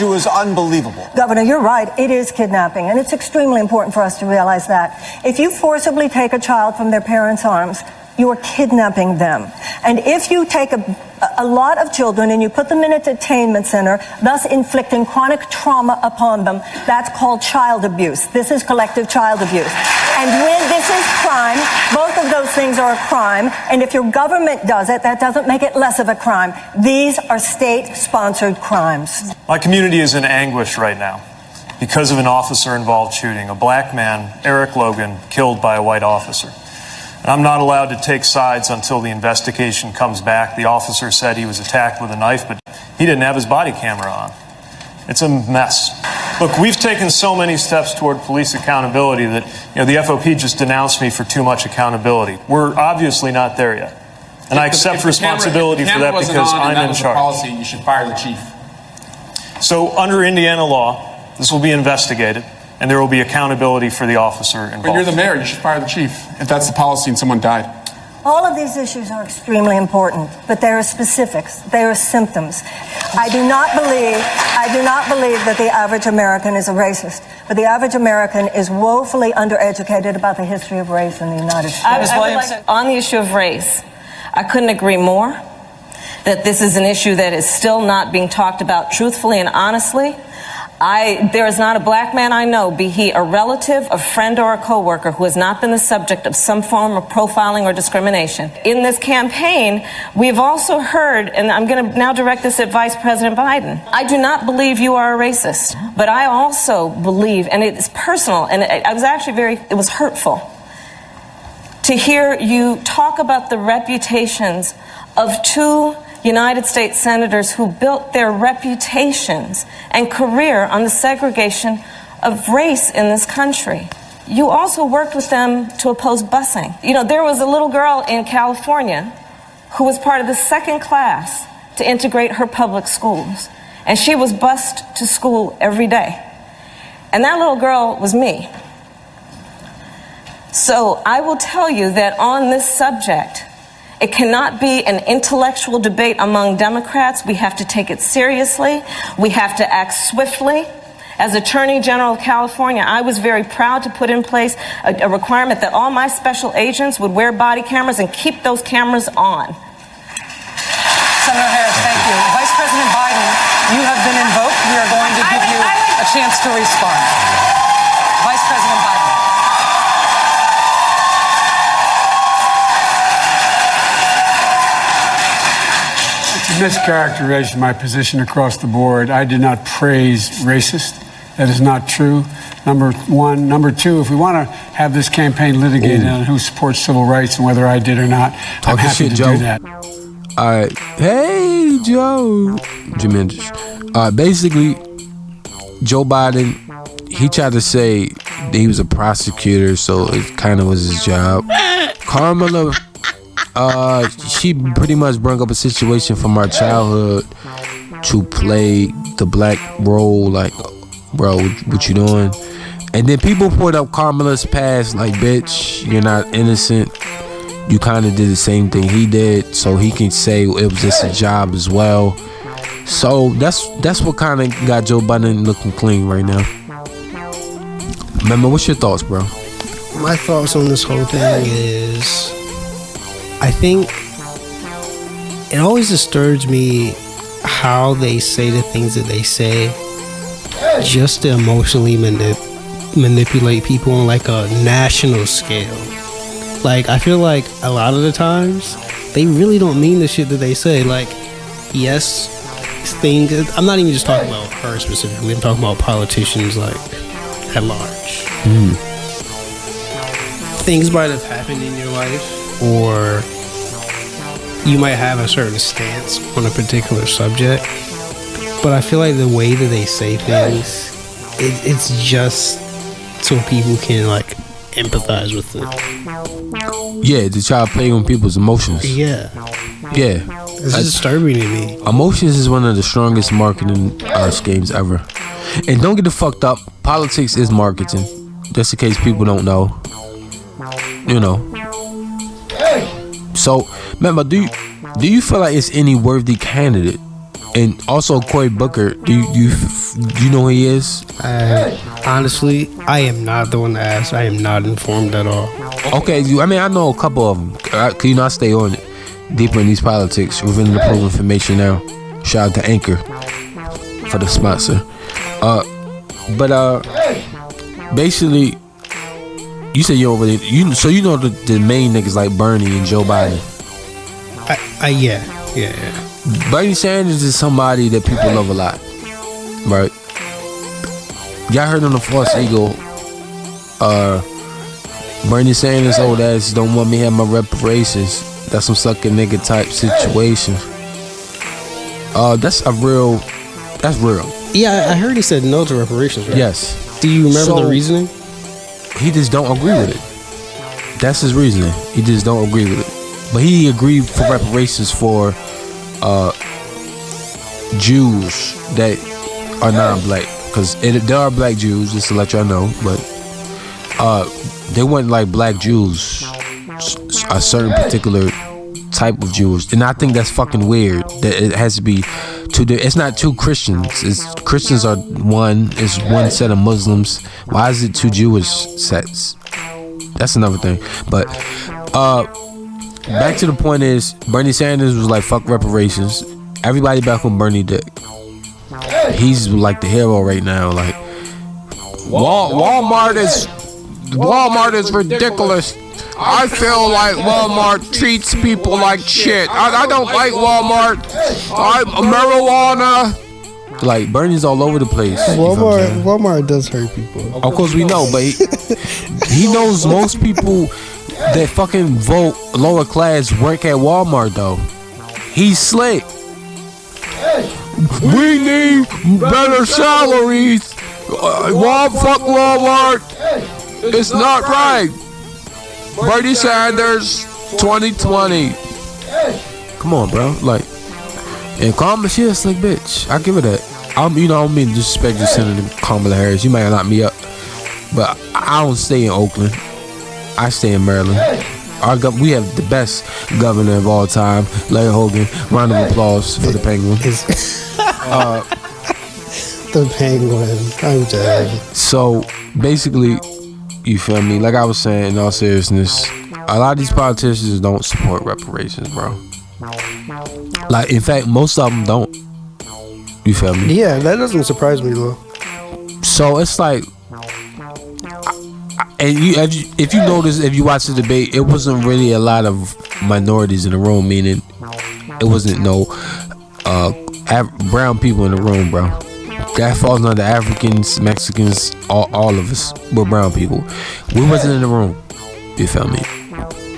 it was unbelievable. Governor, you're right. It is kidnapping, and it's extremely important for us to realize that. If you forcibly take a child from their parents' arms, you are kidnapping them. And if you take a lot of children and you put them in a detainment center, thus inflicting chronic trauma upon them, that's called child abuse. This is collective child abuse. And when this is crime, both of those things are a crime. And if your government does it, that doesn't make it less of a crime. These are state-sponsored crimes. My community is in anguish right now because of an officer-involved shooting. A black man, Eric Logan, killed by a white officer. And I'm not allowed to take sides until the investigation comes back. The officer said he was attacked with a knife, but he didn't have his body camera on. It's a mess. Look, we've taken so many steps toward police accountability that, the FOP just denounced me for too much accountability. We're obviously not there yet. And I accept responsibility for that because I'm in charge. Policy, you should fire the chief. So under Indiana law, this will be investigated, and there will be accountability for the officer involved. But you're the mayor. You should fire the chief if that's the policy and someone died. All of these issues are extremely important, but they are specifics. They are symptoms. I do not believe that the average American is a racist, but the average American is woefully undereducated about the history of race in the United States. I would like to, on the issue of race, I couldn't agree more that this is an issue that is still not being talked about truthfully and honestly. There is not a black man I know, be he a relative, a friend, or a coworker, who has not been the subject of some form of profiling or discrimination. In this campaign, we've also heard, and I'm going to now direct this at Vice President Biden, I do not believe you are a racist, but I also believe, and it's personal, and I was actually it was hurtful to hear you talk about the reputations of two United States senators who built their reputations and career on the segregation of race in this country. You also worked with them to oppose busing. You know, there was a little girl in California who was part of the second class to integrate her public schools, and she was bused to school every day. And that little girl was me. So I will tell you that on this subject, it cannot be an intellectual debate among Democrats. We have to take it seriously. We have to act swiftly. As Attorney General of California, I was very proud to put in place a requirement that all my special agents would wear body cameras and keep those cameras on. Senator Harris, thank you. Vice President Biden, you have been invoked. We are going to give you a chance to respond. Vice President Biden. Mischaracterization of my position across the board. I did not praise racist. That is not true. Number one. Number two, if we want to have this campaign litigated on who supports civil rights and whether I did or not, I'm happy to do that. All right. Hey, Joe. Tremendous. Basically, Joe Biden, he tried to say that he was a prosecutor, so it kind of was his job. Kamala, she pretty much brought up a situation from our childhood to play the black role, like, bro, what you doing? And then people put up Kamala's past, like, bitch, you're not innocent. You kind of did the same thing he did, so he can say it was just a job as well. So that's what kind of got Joe Biden looking clean right now. Remember, what's your thoughts, bro? My thoughts on this whole thing is, I think it always disturbs me how they say the things that they say just to emotionally manipulate people on like a national scale. Like, I feel like a lot of the times they really don't mean the shit that they say. Like, yes, things, I'm not even just talking about her specifically, I'm talking about politicians like at large. Things might have happened in your life, or you might have a certain stance on a particular subject, but I feel like the way that they say things, it's just so people can like empathize with them. Yeah, to try to play on people's emotions. Yeah. It's disturbing to me. Emotions is one of the strongest marketing schemes ever. And don't get it fucked up, politics is marketing. Just in case people don't know. You know. So, remember, do you feel like it's any worthy candidate? And also Cory Booker, do you know who he is? Honestly, I am not the one to ask. I am not informed at all. Okay, I mean, I know a couple of them. Cause you know, I stay on it, deeper in these politics, revealing the proof information now. Shout out to Anchor for the sponsor. But basically, you said you don't really, so you know the main niggas like Bernie and Joe Biden. Yeah. Bernie Sanders is somebody that people love a lot, right? Y'all heard on the False Eagle, Bernie Sanders' old ass don't want me to have my reparations. That's some sucking nigga type situation. That's real. Yeah, I heard he said no to reparations, right? Yes. Do you remember the reasoning? He just don't agree with it. That's his reasoning. He just don't agree with it. But he agreed for reparations for Jews that are non-black, because there are black Jews, just to let y'all know, but they weren't like black Jews a certain particular type of Jewish, and I think that's fucking weird. That it has to be it's not two Christians. It's Christians are one. It's one set of Muslims. Why is it two Jewish sets? That's another thing. But back to the point is, Bernie Sanders was like, fuck reparations. Everybody back on Bernie dick. He's like the hero right now. Like Walmart is ridiculous. I feel like Walmart treats people like shit. I don't like Walmart. Marijuana. Like Bernie's all over the place. Walmart does hurt people. Of course we know, but he knows most people that fucking vote lower class work at Walmart though. He's slick. We need better salaries. Fuck Walmart. It's not right. Bernie Sanders 2020. Come on, bro. Like, and Kamala, she a slick bitch. I give her that. I don't mean to disrespect the Senator Kamala Harris. You might knock me up, but I don't stay in Oakland. I stay in Maryland. We have the best governor of all time, Larry Hogan. Round of applause for the Penguin. The Penguin. I'm dead. So basically, you feel me? Like I was saying, in all seriousness, a lot of these politicians don't support reparations, bro. Like, in fact, most of them don't. You feel me? Yeah, that doesn't surprise me though. So it's like, and if you notice, if you watch the debate, it wasn't really a lot of minorities in the room. Meaning, it wasn't no brown people in the room, bro. That falls under Africans, Mexicans, all of us. We're brown people. We wasn't in the room. You feel me?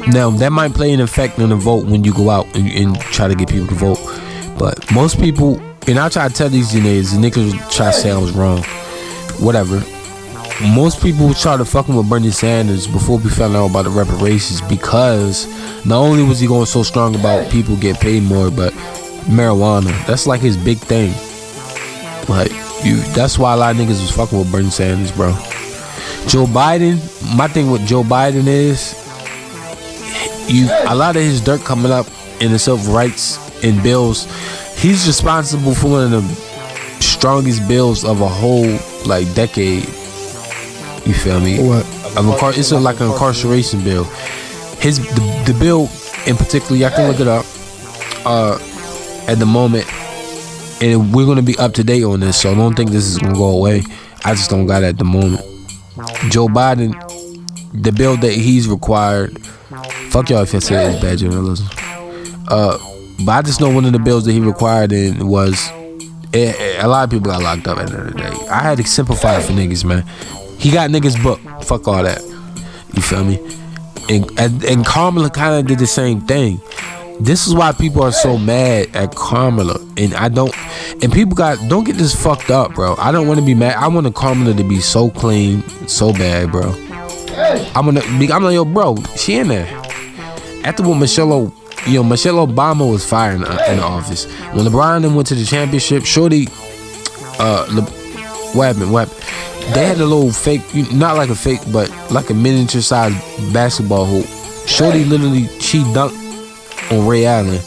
Now, that might play an effect on the vote when you go out and try to get people to vote. But most people, and I try to tell these niggas try to say I was wrong. Whatever. Most people try to fucking with Bernie Sanders before we found out about the reparations, because not only was he going so strong about people get paid more, but marijuana. That's like his big thing. Like, that's why a lot of niggas was fucking with Bernie Sanders, bro. Joe Biden, my thing with Joe Biden is, a lot of his dirt coming up in the civil rights and bills, he's responsible for one of the strongest bills of a whole, like, decade. You feel me? What? It's like an incarceration bill. The bill in particular, I can look it up at the moment, and we're gonna be up to date on this, so I don't think this is gonna go away. I just don't got it at the moment. Joe Biden, the bill that he's required, fuck y'all if I say it's bad journalism. But I just know one of the bills that he required in was, a lot of people got locked up at the end of the day. I had to simplify it for niggas, man. He got niggas booked. Fuck all that. You feel me? And Kamala kind of did the same thing. This is why people are so mad at Kamala, and people don't get this fucked up, bro. I don't want to be mad. I want Kamala to be so clean, so bad, bro. I'm like, yo, bro, she in there. After what Michelle Obama was fired in the office. When LeBron and went to the championship, shorty, what happened? They had a little fake, not like a fake, but like a miniature sized basketball hoop. Shorty she dunked on R.A.I.N.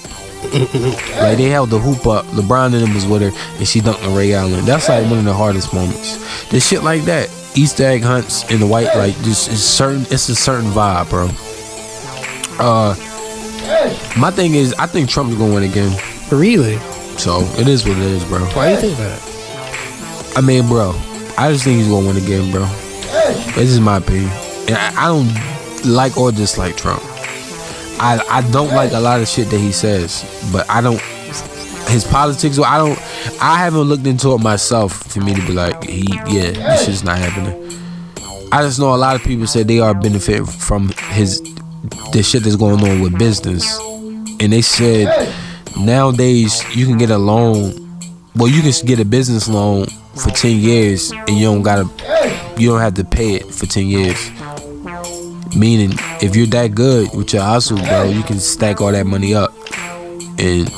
Like, they held the hoop up, LeBron and them was with her, and she dunked on R.A.I.N. That's like one of the hardest moments. This shit like that, Easter egg hunts in the white, like, it's a certain vibe, bro. My thing is, I think Trump's gonna win again. Really? So it is what it is, bro. Why do you think that? I mean, bro, I just think he's gonna win again, bro. This is my opinion. And I don't like or dislike Trump. I don't like a lot of shit that he says, but his politics, I haven't looked into it myself for me to be like, this shit's not happening. I just know a lot of people said they are benefiting from the shit that's going on with business. And they said nowadays you can get a loan, you can get a business loan for 10 years and you don't have to pay it for 10 years. Meaning, if you're that good with your hustle, bro, you can stack all that money up and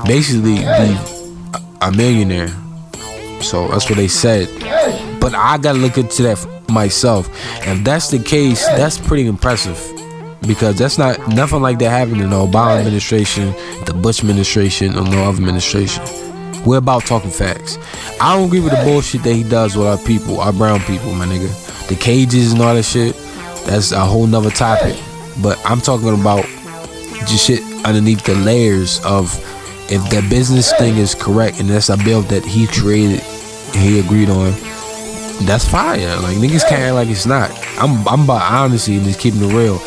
basically be a millionaire. So that's what they said. But I gotta look into that myself. If that's the case, that's pretty impressive. because that's not nothing like that happened in the Obama administration, the Bush administration, or no other administration. We're about talking facts. I don't agree with the bullshit that he does with our people, our brown people, my nigga. The cages and all that shit, that's a whole nother topic. But I'm talking about just shit underneath the layers of, if that business thing is correct and that's a bill that he created and he agreed on, that's fire. Like, niggas can't act like it's not. I'm about honesty and just keeping it real.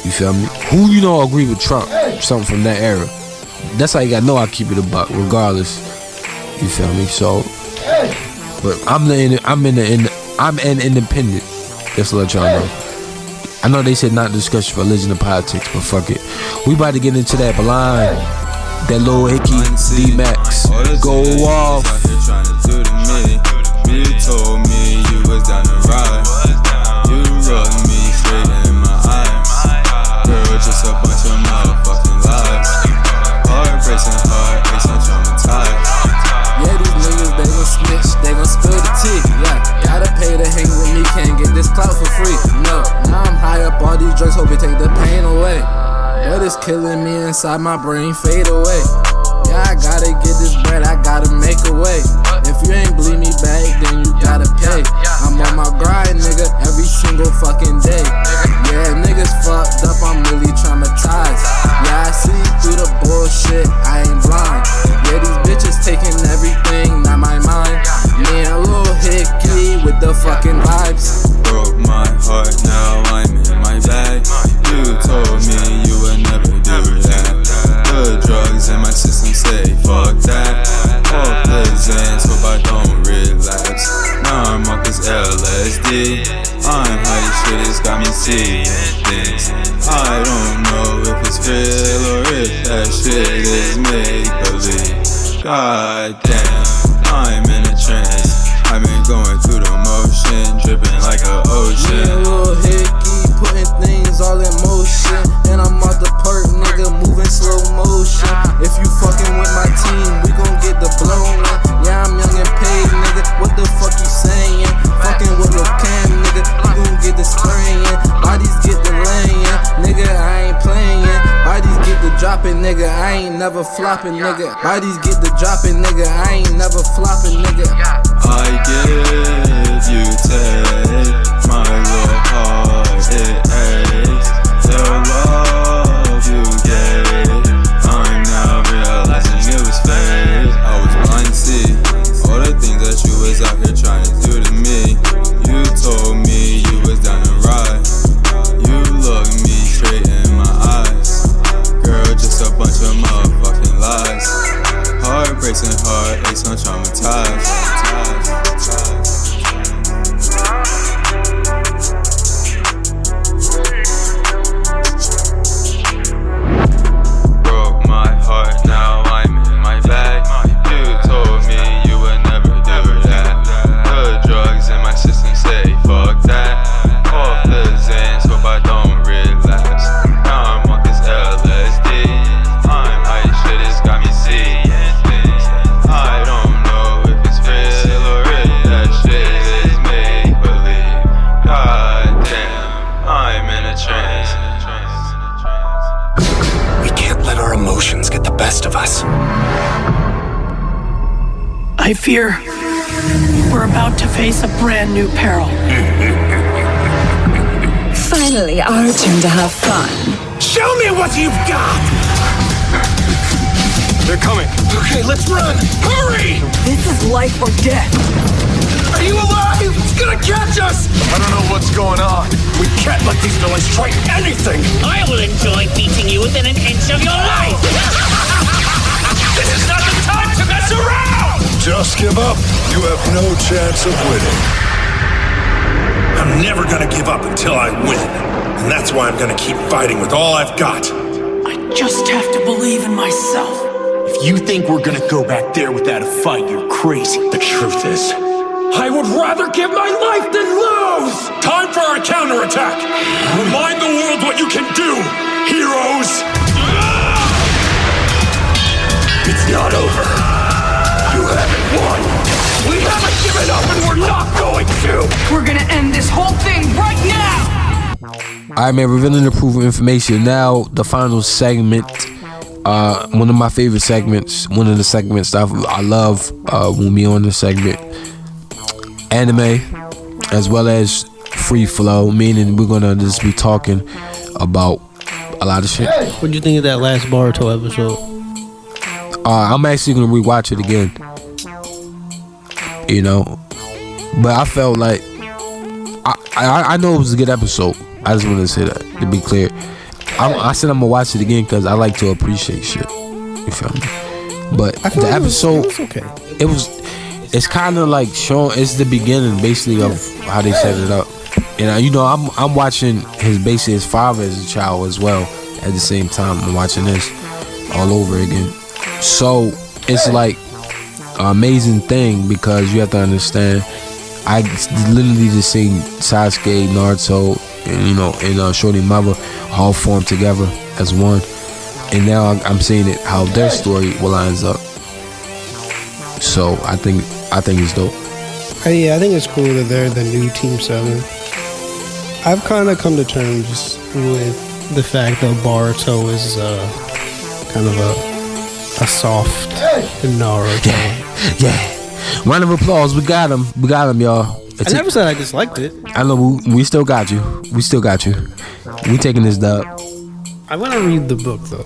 You feel me? Who you know agree with Trump? Something from that era. That's how you gotta know I keep it a buck, regardless. You feel me? So, but I'm an independent. Just to let y'all know. I know they said not discuss religion or politics, but fuck it. We about to get into that blind, that little hickey D-Max. Go off. You told me you was down to ride. You looked me straight in my eyes. Girl, just a bunch of motherfucking lies. Heart racing, heart aches, I'm traumatized. Yeah, these niggas, they gon' snitch, they gon' spill the tea. Yeah, gotta pay to hang with me, can't get this clout for free. No, now I'm high up, all these drugs, hope it take the pain away. But it's killing me inside, my brain fade away. Yeah, I gotta get this bread, I gotta make a way. If you ain't bleed me back, then you gotta pay. I'm on my grind, nigga, every single fucking day. Yeah, niggas fucked up, I'm really traumatized. Yeah, I see through the bullshit, I ain't blind. Yeah, these bitches taking everything, not my mind. Me and a little hickey with the fucking vibes. Broke my heart, now I'm in my bag. You told me you would never do that. The drugs in my system say fuck that. Off the Xans, hope I don't relapse. Now I'm off this LSD. I'm high, shit, it's got me seeing things. I don't know if it's real or if that shit is make-believe. God damn, I'm in a trance. I've been going through the motion, dripping like an ocean. Me a little hickey, putting things all in motion. And I'm off the perk, nigga, moving slow motion. If you fucking with my team, we gon' get the blowin'. Yeah, I'm young and paid, nigga, what the fuck you saying? Fucking with Lil Cam, nigga, we gon' get the spraying. Bodies get the laying, nigga, I ain't playing. Bodies get the dropping, nigga, I ain't never flopping, nigga. Bodies get the dropping, nigga, I ain't never flopping, nigga. I give, you take, my little heart, it aches. The love you gave, I'm now realizing it was fake. I was blind to see all the things that you was out here trying to do to me. You told me you was down to ride. You looked me straight in my eyes. Girl, just a bunch of motherfucking lies. Heart racing, heart aches, I'm traumatized. Broke my heart, now I'm in my bag. You told me you would never do that. The drugs in my system say fuck that. Off the Xans, hope I don't relapse. Now I'm on this LSD. I'm high, shit, it's got me seeing things. I don't know if it's real or if that shit is make-believe. God damn, I'm in a trance. We can't let our emotions get the best of us. I fear we're about to face a brand new peril. Finally, our turn to have fun. Show me what you've got! They're coming. Okay, let's run. Hurry! This is life or death. Are you alive? It's gonna catch us! I don't know what's going on. We can't let these villains try anything. I will enjoy beating you within an inch of your life. This is not the time to mess around! Just give up. You have no chance of winning. I'm never gonna give up until I win. And that's why I'm gonna keep fighting with all I've got. I just have to believe in myself. If you think we're gonna go back there without a fight, you're crazy. The truth is, I would rather give my life than lose! Time for our counterattack! Remind the world what you can do, heroes! It's not over. You haven't won. We haven't given up and we're not going to! We're gonna end this whole thing right now! Alright, man, revealing the proof of information. Now, the final segment. One of my favorite segments. One of the segments that I love when we on this segment. Anime, as well as free flow, meaning we're gonna just be talking about a lot of shit. What do you think of that last Boruto episode? I'm actually gonna rewatch it again. You know, but I felt like I know it was a good episode. I just want to say that, to be clear. I said I'm gonna watch it again because I like to appreciate shit. You feel me? But the episode, it was okay. It's kind of like showing. It's the beginning, basically, of how they set it up. And you know, I'm watching his father as a child as well. At the same time, I'm watching this all over again. So it's like an amazing thing because you have to understand. I literally just seen Sasuke, Naruto, and Shorty Mother all formed together as one, and now I'm seeing it how their story will lines up. So I think it's dope. Yeah, I think it's cool that they're the new Team 7. I've kind of come to terms with the fact that Boruto is kind of a soft Naruto. Yeah. Round of applause. We got him, y'all. I never said I disliked it. I know we still got you. We taking this dub. I want to read the book though,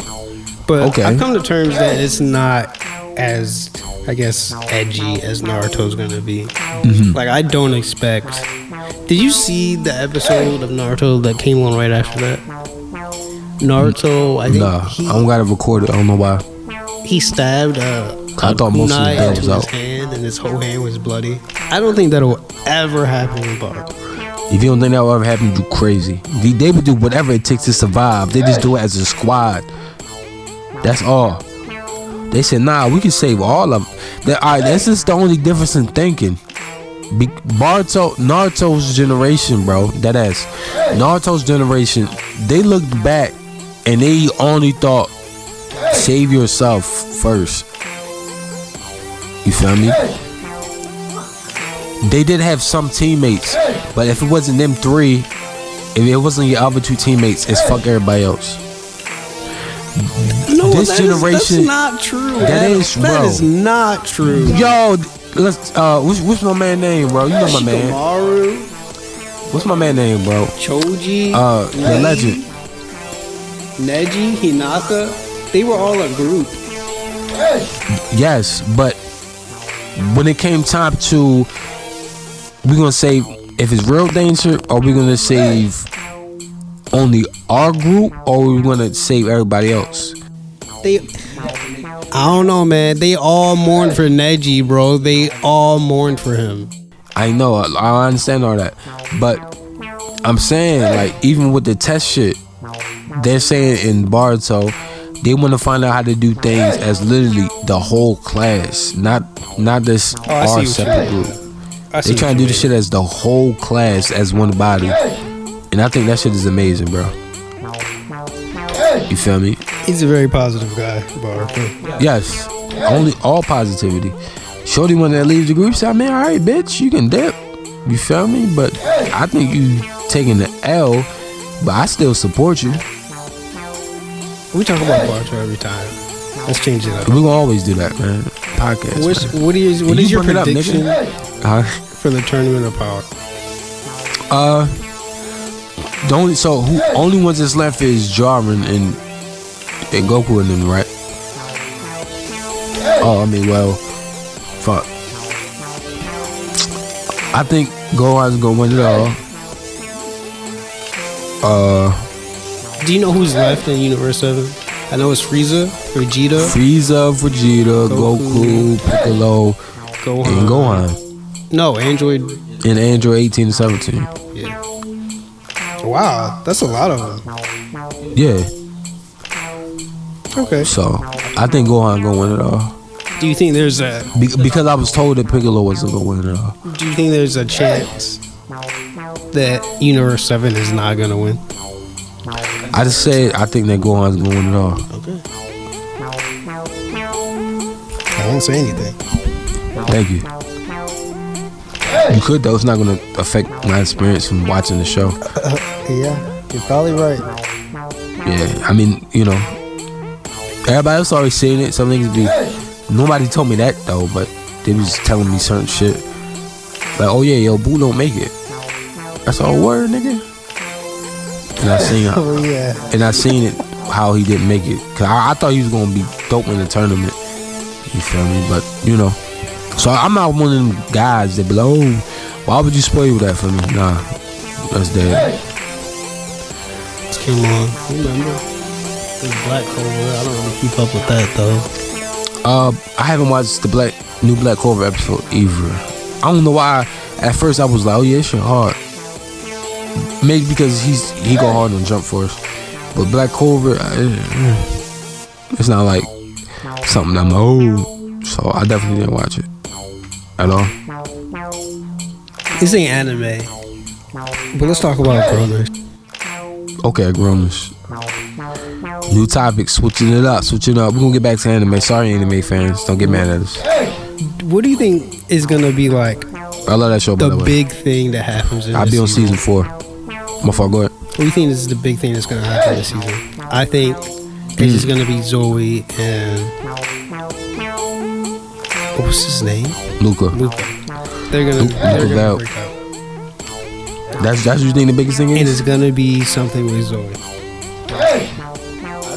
but okay. I've come to terms that it's not as, I guess, edgy as Naruto's gonna be. Mm-hmm. Like I don't expect. Did you see the episode of Naruto that came on right after that? Naruto, I think. Nah, I don't got it recorded. I don't know why. He stabbed I thought most of the into was out. His hand, and his whole hand was bloody. I don't think that'll ever happen in Boruto. If you don't think that will ever happen, you crazy. They would do whatever it takes to survive. They just do it as a squad. That's all. They said, nah, we can save all of them. Alright, that's just the only difference in thinking. Naruto's generation, bro, that ass. Naruto's generation, they looked back and they only thought, save yourself first. You feel me? They did have some teammates, but if it wasn't them three, if it wasn't your other two teammates, it's fuck everybody else. No, this generation, that's not true. That is not true. Yo, let's what's my man name, bro? You know my man. What's my man name, bro? Choji. The legend. Neji, Hinata. They were all a group. Yes, but when it came time to, we're gonna save if it's real danger, or we're gonna save only our group, or we're gonna save everybody else. I don't know, man. They all mourned for Neji, bro. They all mourned for him. I know, I understand all that, but I'm saying, like, even with the test shit, they're saying in Boruto, they want to find out how to do things as literally the whole class, not this our separate group. They trying to do the shit as the whole class, as one body, and I think that shit is amazing, bro. You feel me? He's a very positive guy, Boruto. Yes, only all positivity. Shorty one that leaves the group said, "Man, all right, bitch, you can dip." You feel me? But I think you taking the L, but I still support you. We talk about Boruto every time. Let's change it up. We're gonna always do that, man. Podcast. What is your prediction for the Tournament of Power? The only ones that's left is Jaren and Goku and them, right? Oh, I mean, well, fuck. I think Gohan's gonna win it all. Do you know who's left in Universe 7? I know it's Frieza, Vegeta, Goku, Piccolo, and Gohan. No, Android. And Android 18 and 17. Yeah. Wow, that's a lot of them. Yeah. Okay. So, I think Gohan gonna win it all. Do you think there's a... Because I was told that Piccolo wasn't gonna win it all. Do you think there's a chance that Universe 7 is not gonna win? I just said I think that Gohan's gonna win it all. Okay. I won't say anything. Thank you. You could though. It's not gonna affect my experience from watching the show. Yeah. You're probably right. Yeah, I mean, you know, everybody else already seen it. Some niggas be. Nobody told me that though, but they was telling me certain shit. Like, oh yeah, yo, Boo don't make it. That's all word, nigga. And I seen it. Oh yeah. And I seen it how he didn't make it. Cause I thought he was gonna be dope in the tournament. You feel me? But you know, so I'm not one of them guys that be like, oh, why would you spoil that for me? Nah, that's dead. Come on, remember the Black Clover? I don't really keep up with that though. I haven't watched the new Black Clover episode either. I don't know why. At first I was like, oh yeah, this shit hard. Maybe because he go hard on Jump Force, but Black Clover, it's not like something I'm like, oh. So I definitely didn't watch it at all. This ain't anime, but let's talk about growners. Okay, growners. New topic, switching it up. We're gonna get back to anime. Sorry, anime fans, don't get mad at us. What do you think is gonna be like? I love that show. By the way, big thing that happens in I'll be on season 4. My fault, go ahead. What do you think is the big thing that's gonna happen this season? I think it's just gonna be Zoe and what's his name? Luca. They're gonna break up. That's what you think the biggest thing is? And it's gonna be something with Zoe.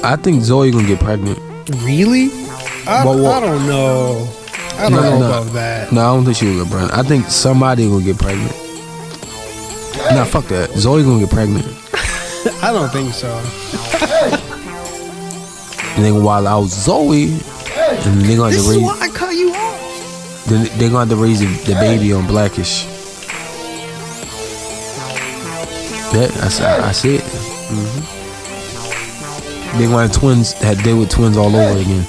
I think Zoe gonna get pregnant. Really? I don't know. I don't know about that. No, I don't think she will get pregnant. I think somebody gonna get pregnant. Nah, fuck that. Zoe gonna get pregnant. I don't think so. And then while I was Zoe, and they're gonna this raise. Is why I cut you off. They're gonna have to raise the baby on Blackish. Yeah, I see it. Mm-hmm. They gonna have twins. They with twins all over again.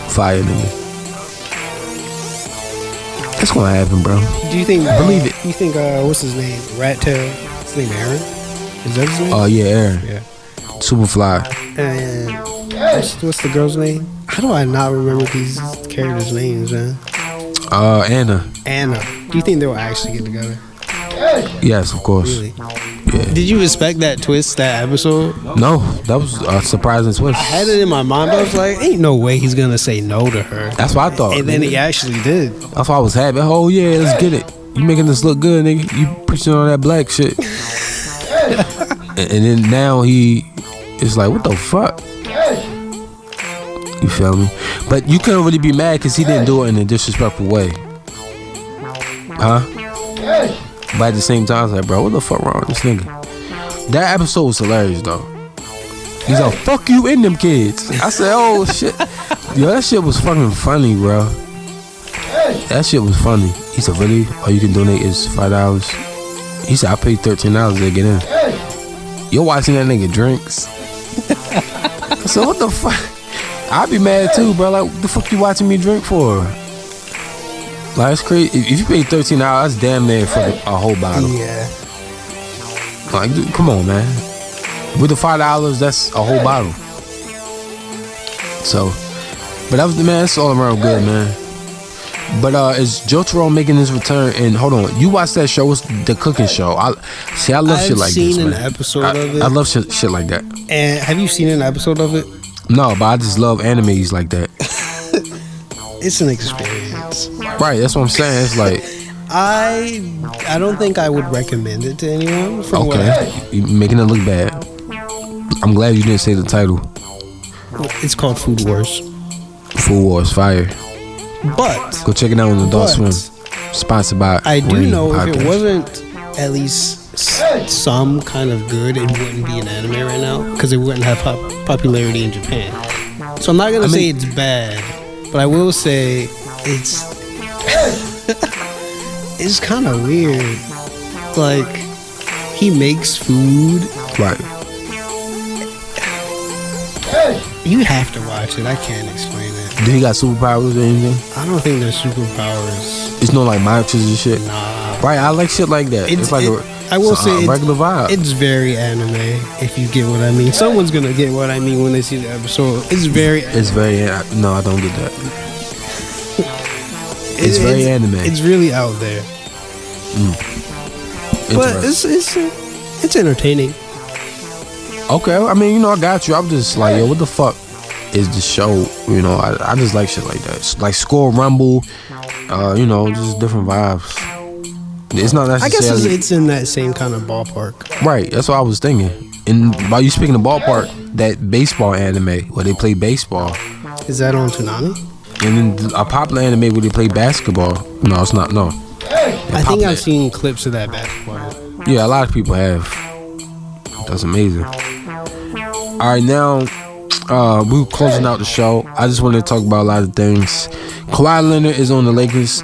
Fire, nigga. That's gonna happen, bro. Do you think? Believe it. You think? What's his name? Rat Tail. His name Aaron. Is that his name? Oh yeah, Aaron. Yeah. Superfly. And what's the girl's name? How do I not remember these characters' names, man? Anna. Do you think they'll actually get together? Yes, of course. Really? Yeah. Did you expect that twist, that episode? No, that was a surprising twist. I had it in my mind, but I was like, ain't no way he's gonna say no to her. That's what I thought. And then he actually did. That's why I was happy. Oh yeah, let's get it. You making this look good, nigga. You preaching on that black shit. and then now it's like, what the fuck? You feel me? But you couldn't really be mad because he didn't do it in a disrespectful way. Huh? But at the same time, I was like, bro, what the fuck wrong with this nigga? That episode was hilarious, though. He's like, fuck you and them kids. I said, oh, shit. Yo, that shit was fucking funny, bro. That shit was funny. He said, really? All you can donate is $5? He said, I paid $13 to get in. You're watching that nigga drinks. I said, what the fuck? I'd be mad, too, bro. Like, what the fuck you watching me drink for? Like, it's crazy. If you pay $13, that's damn near for a whole bottle. Yeah. Like, dude, come on, man. With the $5, that's a whole bottle. So, but that was it's all around good, man. But is Jotaro making his return? And hold on, you watch that show? It's the cooking show. I love shit like this, man. I've seen an episode of it. I love shit like that. And have you seen an episode of it? No, but I just love animes like that. It's an experience. Right, that's what I'm saying. It's like I don't think I would recommend it to anyone. Okay, you're making it look bad. I'm glad you didn't say the title. It's called Food Wars. Food Wars, fire. But go check it out on Adult Swim. Sponsored by I do R.A.I.N know podcast. If it wasn't at least some kind of good, it wouldn't be an anime right now because it wouldn't have popularity in Japan. So I'm not gonna say it's bad, but I will say it's it's kind of weird. Like he makes food, right? You have to watch it. I can't explain it. Do he got superpowers or anything? I don't think there's superpowers. It's no like monsters and shit. Nah. Right, I like shit like that. It's like I will say a regular vibe. It's very anime, if you get what I mean. Someone's gonna get what I mean when they see the episode. It's very anime. It's very no, I don't get that. It's very anime. It's really out there. But it's entertaining. Okay, I mean, I got you. I'm just like, yo, what the fuck is the show? I just like shit like that. It's like Score Rumble, just different vibes. It's not necessarily. I guess it's in that same kind of ballpark. Right, that's what I was thinking. And while you speaking of ballpark, that baseball anime where they play baseball. Is that on Toonami? And then a popular anime where they play basketball. No, it's not. No. I think I've seen clips of that basketball. Yeah, a lot of people have. That's amazing. All right, now we're closing out the show. I just wanted to talk about a lot of things. Kawhi Leonard is on the Lakers.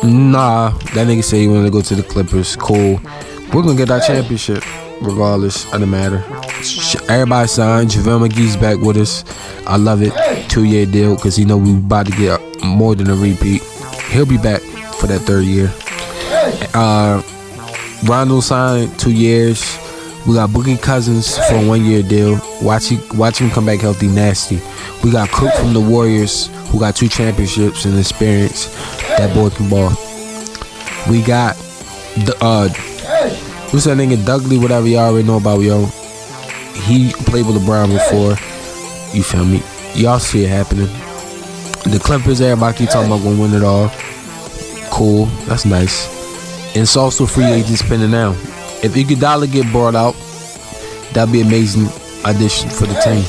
Nah, that nigga said he wanted to go to the Clippers. Cool. We're gonna get our championship regardless of the matter. Everybody signed. JaVale McGee's back with us. I love it. 2-year deal because he know we about to get more than a repeat. He'll be back for that 3rd year. Rondo signed 2 years. We got Boogie Cousins for a 1-year deal. Watch him come back healthy, nasty. We got Cook from the Warriors, who got 2 championships and experience. That boy can ball. We got what's that nigga Dudley? Whatever y'all already know about, yo. He played with LeBron before. You feel me? Y'all see it happening. The Clippers, everybody keep talking about gonna win it all. Cool, that's nice. And it's also free agent spending now. If Iguodala get brought out, that'd be amazing addition for the team.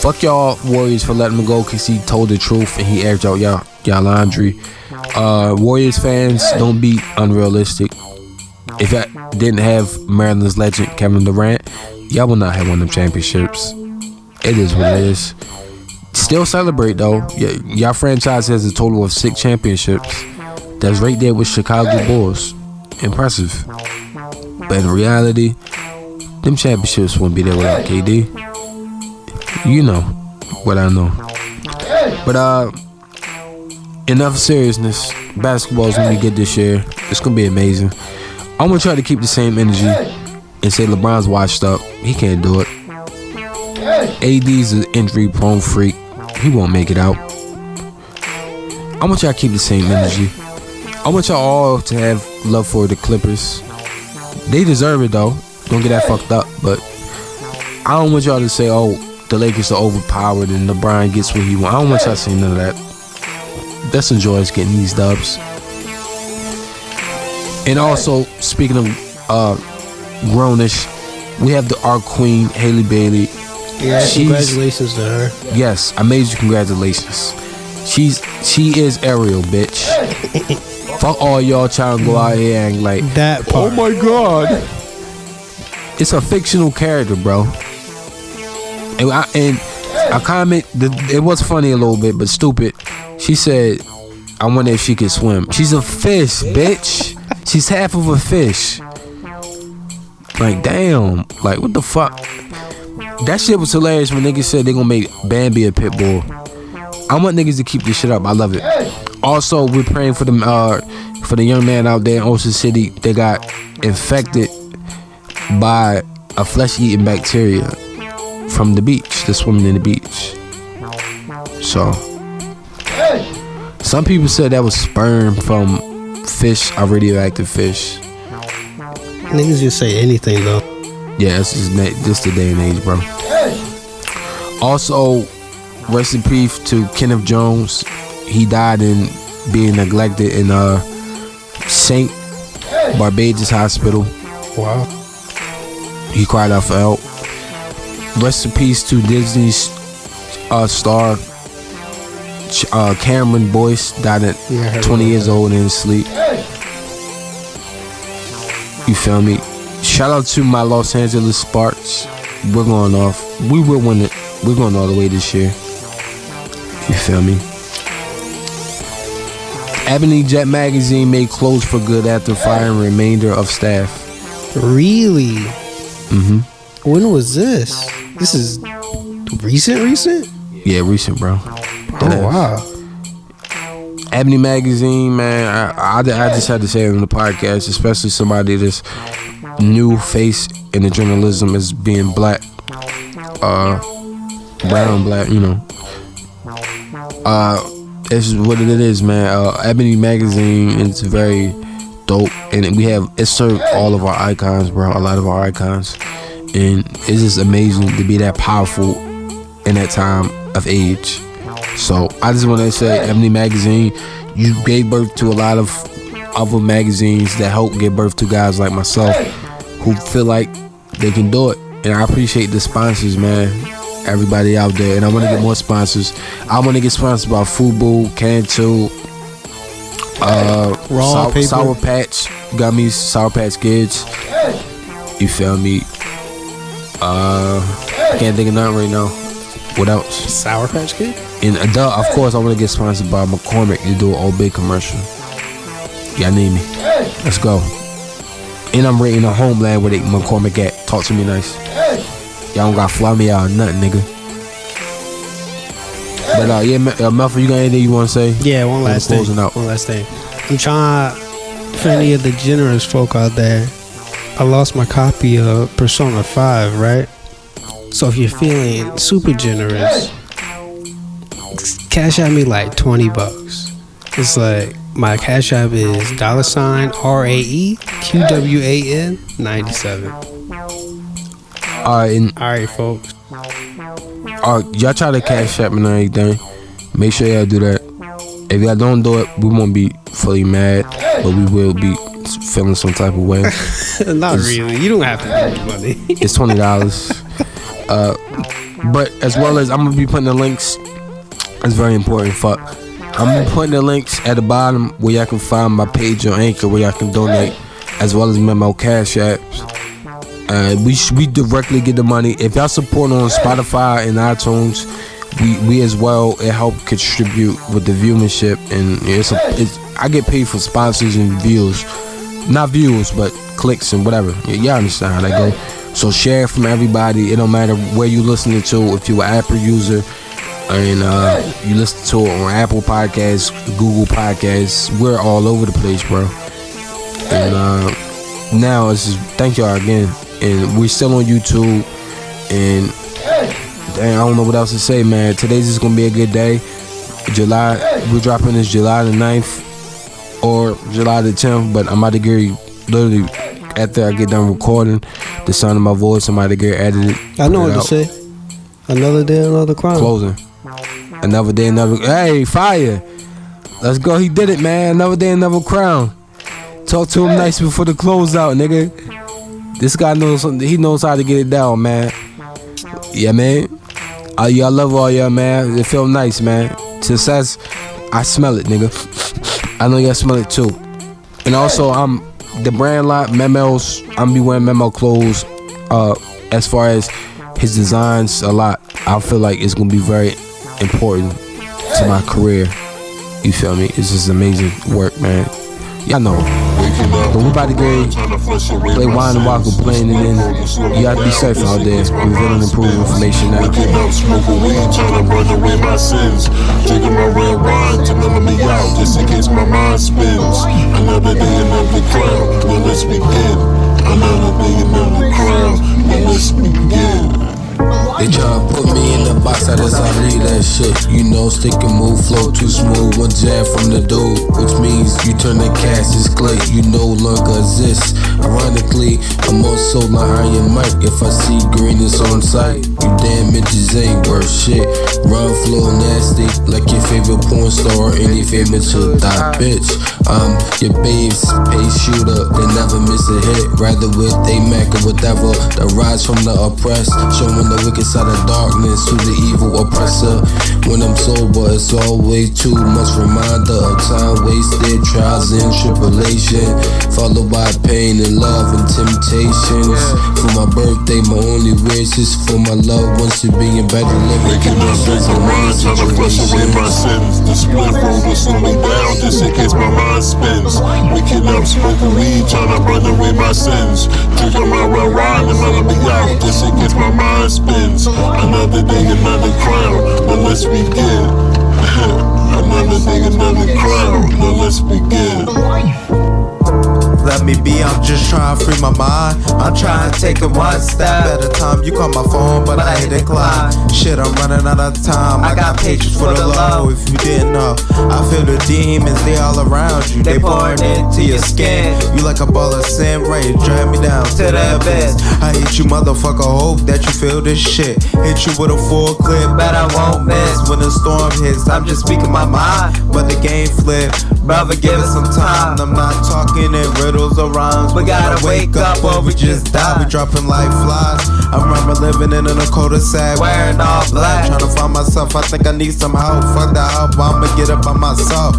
Fuck y'all Warriors for letting him go because he told the truth and he aired out y'all laundry. Warriors fans, don't be unrealistic. If I didn't have Maryland's legend Kevin Durant, y'all will not have won them championships. It is what it is. Still celebrate though. Y'all franchise has a total of 6 championships. That's right there with Chicago Bulls. Impressive. But in reality, them championships wouldn't be there without KD. You know what I know. But enough seriousness. Basketball is gonna be good this year. It's gonna be amazing. I'm gonna try to keep the same energy and say LeBron's washed up. He can't do it. AD's an injury prone freak. He won't make it out. I'm gonna try to keep the same energy. I want y'all all to have love for the Clippers. They deserve it though. Don't get that fucked up. But I don't want y'all to say, oh, the Lakers are overpowered and LeBron gets what he wants. I don't want y'all to say none of that. Let's enjoy us getting these dubs. And also, speaking of grownish, we have the our queen, Haley Bailey. Yeah, congratulations to her. Yes, I made you congratulations. She is Ariel, bitch. Fuck all y'all trying to go out here and like that part. Oh my god. It's a fictional character, bro. And I comment it was funny a little bit, but stupid. She said, I wonder if she could swim. She's a fish, bitch. She's half of a fish. Like, damn. Like, what the fuck? That shit was hilarious when niggas said they gonna make Bambi a pit bull. I want niggas to keep this shit up. I love it. Also, we're praying for the young man out there in Ocean City that got infected by a flesh-eating bacteria from the beach. They're swimming in the beach. So, some people said that was sperm from fish, a radioactive fish. Niggas just say anything though. Yeah, this is the day and age, bro. Also, rest in peace to Kenneth Jones. He died in being neglected in St. Barbados Hospital. Wow. He cried out for help. Rest in peace to Disney's star Cameron Boyce, died at 20 years old in his sleep. You feel me? Shout out to my Los Angeles Sparks. We're going off. We will win it. We're going all the way this year. You feel me? Ebony Jet Magazine made clothes for good after firing remainder of staff. Really? Mm-hmm. When was this? This is recent? Yeah, recent, bro. Oh, wow. Ebony Magazine, man, I just had to say it on the podcast, especially somebody that's new face in the journalism as being black, brown, black, you know. It's what it is, man. Ebony Magazine is very dope, and it served all of our icons, bro. A lot of our icons, and it's just amazing to be that powerful in that time of age. So I just want to say, Ebony Magazine, you gave birth to a lot of other magazines that help give birth to guys like myself who feel like they can do it. And I appreciate the sponsors, man. Everybody out there, and I want to get more sponsors. I want to get sponsored by Fubu, Cantu, Sour Patch Gummies, Sour Patch Kids. You feel me? Can't think of nothing right now. What else? Sour Patch Kid? And of course, I want to get sponsored by McCormick to do an Old Bay commercial. Y'all need me. Let's go. And I'm rating a homeland where McCormick at. Talk to me nice. Y'all don't gotta fly me out or nothing, nigga. But yeah, Melfa, you got anything you want to say? Yeah, one last thing. One last thing. I'm trying, for any of the generous folk out there, I lost my copy of Persona 5, right? So if you're feeling super generous, cash out me like $20. It's like, my cash app is $R.A.I.N 97. Alright, folks. Y'all try to cash app and everything. Make sure y'all do that. If y'all don't do it, we won't be fully mad, but we will be feeling some type of way. Not really. You don't have to give me money. It's $20. But as well as I'm gonna be putting the links. It's very important. I'm gonna be putting the links at the bottom where y'all can find my page on Anchor where y'all can donate, as well as Memo Cash Apps. We directly get the money. If y'all support on Spotify and iTunes, we as well, it help contribute with the viewership, and I get paid for sponsors and views, not views but clicks and whatever. Y'all understand how that go. So share from everybody. It don't matter where you listening to. If you're an Apple user and you listen to it on Apple Podcasts, Google Podcasts, we're all over the place, bro. And now it's just thank y'all again. And we're still on YouTube, and dang, I don't know what else to say, man. Today's just gonna be a good day. We're dropping this July the 9th or July the 10th, but I'm about to get literally after I get done recording the sound of my voice, I'm about to get edited. I know what to say. Another day, another crown. Closing. Another day, another. Hey, fire! Let's go. He did it, man. Another day, another crown. Talk to him nice before the closeout, nigga. This guy knows something. He knows how to get it down, man. Yeah, man. Y'all love all y'all, man. It feel nice, man. Success, I smell it, nigga. I know y'all smell it too. And also, the brand line Memos. I'm be wearing Memo clothes. As far as his designs, a lot. I feel like it's gonna be very important to my career. You feel me? It's just amazing work, man. Y'all know. But we about to play Wine and Walker playing it in. You gotta be safe out there. Revealing improved information now. Smoking weed, trying to run away my sins. Drinking my red wine to mellow me out, just in case my mind spins. Another day, another crown. Now let's begin. Another day, another crown. Now let's begin. They try to put me in the box, I just read that shit. You know, stick and move, flow too smooth. One jab from the dude, which means you turn the cast as clay. You no longer exist. Ironically, I'm also like Iron Mike. If I see green, it's on sight. You damn bitches ain't worth shit. Run flow nasty, like your favorite porn star or any favorite to die, bitch. I'm your babe's pace shooter, they never miss a hit. Rather with AMac or whatever that rise from the oppressed, showing the wicked side of darkness to the evil oppressor. When I'm sober, it's always too much reminder of time wasted, trials and tribulation, followed by pain and love and temptations. For my birthday, my only wish is for my loved ones to be in better living conditions and money situations. My sins, the split road will slow me down just in case my mind spins. Waking up, smoking weed, trying to run away my sins. Drinking my red wine and mellow me out just in case my mind spins. Another day, another crown. Now let's begin. Another day, another crown. Now let's begin. Let me be I'm just trying to free my mind. I'm trying to take it one step at a time. You call my phone, but I hit decline. Shit, I'm running out of time. I got patience for the low. If you didn't know, I feel the demons, they all around you. They pouring into your skin. You like a ball of sin, ready to drag me down to the abyss. I hate you, motherfucker, hope that you feel this shit. Hit you with a full clip, bet I won't miss. When the storm hits, I'm just speaking my mind, but the game flip. Brother, give it some time. I'm not talking in riddles or rhymes. We gotta wake up or we just die. We dropping like flies. I remember living in a cul-de-sac, wearing all black, trying to find myself. I think I need some help. Fuck that help, I'ma get it by myself.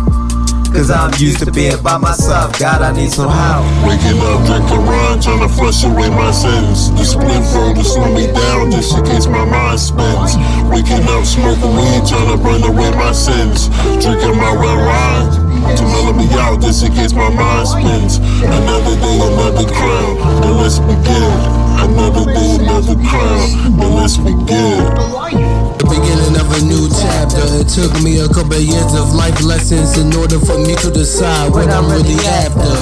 Cause I'm used to being by myself. God, I need some help. Waking up, drinking wine, trying to flush away my sins. The split roll to slow me down, just in case my mind spins. Waking up, smoking weed, trying to burn away my sins. Drinking my R.A.I.N to mellow me out, just in case my mind spins. Another day, another crown, then let's begin. Another day, another crown, then let's begin. Beginning of a new chapter. It took me a couple of years of life lessons in order for me to decide what I'm really after.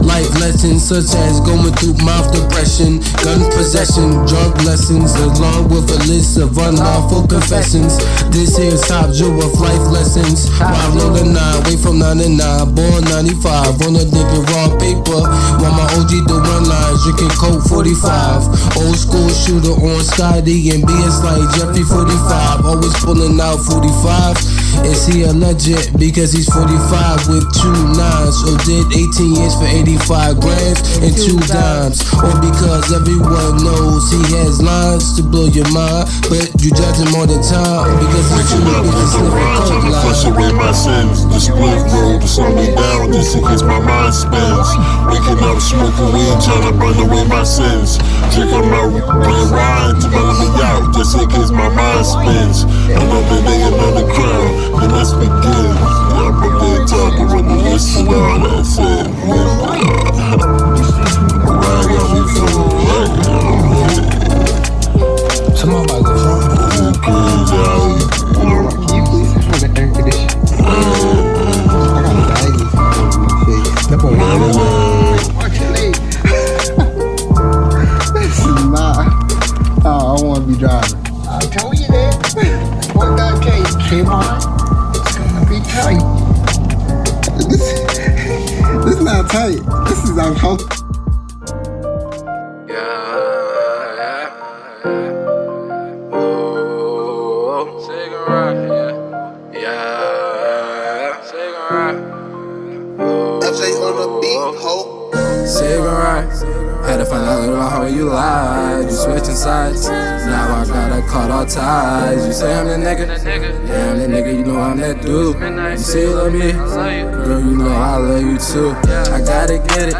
Life lessons such as going through mouth depression, gun possession, drug lessons, along with a list of unlawful confessions. This here's top jewel of life lessons. While rolling 9, way from 99, born 95, on a nigga raw paper. While my OG doing lines, drinking Coke 45. Old school shooter on Scotty and BS like Jeffrey 45. Always pulling out 45. Is he a legend? Because he's 45 with 2 9s. Or did 18 years for 85 grams and 2 dimes. Or because everyone knows he has lines to blow your mind, but you judge him all the time because he's too big to sniff a coke line. Flush away my sins. The split roll to slow me down, just in case my mind spins. Waking up, smoking weed, trying to burn away my sins. Drinking my wine to mellow me out, just in case my mind spins. Another day, another crown, then let's begin. I'm up there talking with the list and all that shit. Ride got me feeling right. Someone about to go wrong. Crazy out here. Can you please turn the air conditioner? I got baggies on my face. Step on watch your leg. This is not how I want to be driving. I told you that. What that came on, it's gonna be tight. This is not tight. This is uncomfortable. Had to find out about how you lied. You switching sides. Now I gotta cut all ties. You say I'm the nigga. Yeah, I'm the nigga. You know I'm that dude. You say you love me. Girl, you know I love you too. I gotta get it.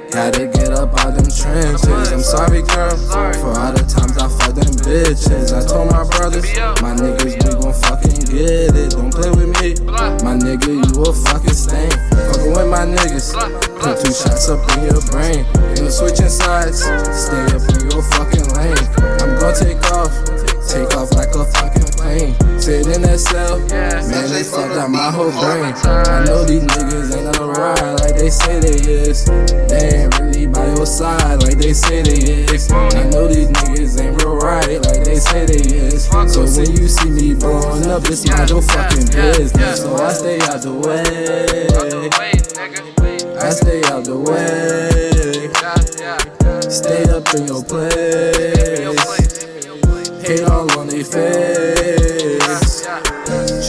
Gotta get up out them trenches. I'm sorry, girl, for all the times I fucked them bitches. I told my brothers, my niggas, we gon' fucking get it. Don't play with me, my nigga, you a fucking stain. Fucking with my niggas, put 2 shots up in your brain. You know, switching sides, stay up in your fucking lane. I'm gon' take off like a fucking plane. Sit in that cell, man, they fucked up my whole brain. I know these niggas ain't gonna ride like they say they is. They ain't really by your side like they say they is. I know these niggas ain't real right like they say they is. So when you see me blowing up, it's not your fucking business. So I stay out the way. I stay out the way. Stay up in your place. Hate all on their face.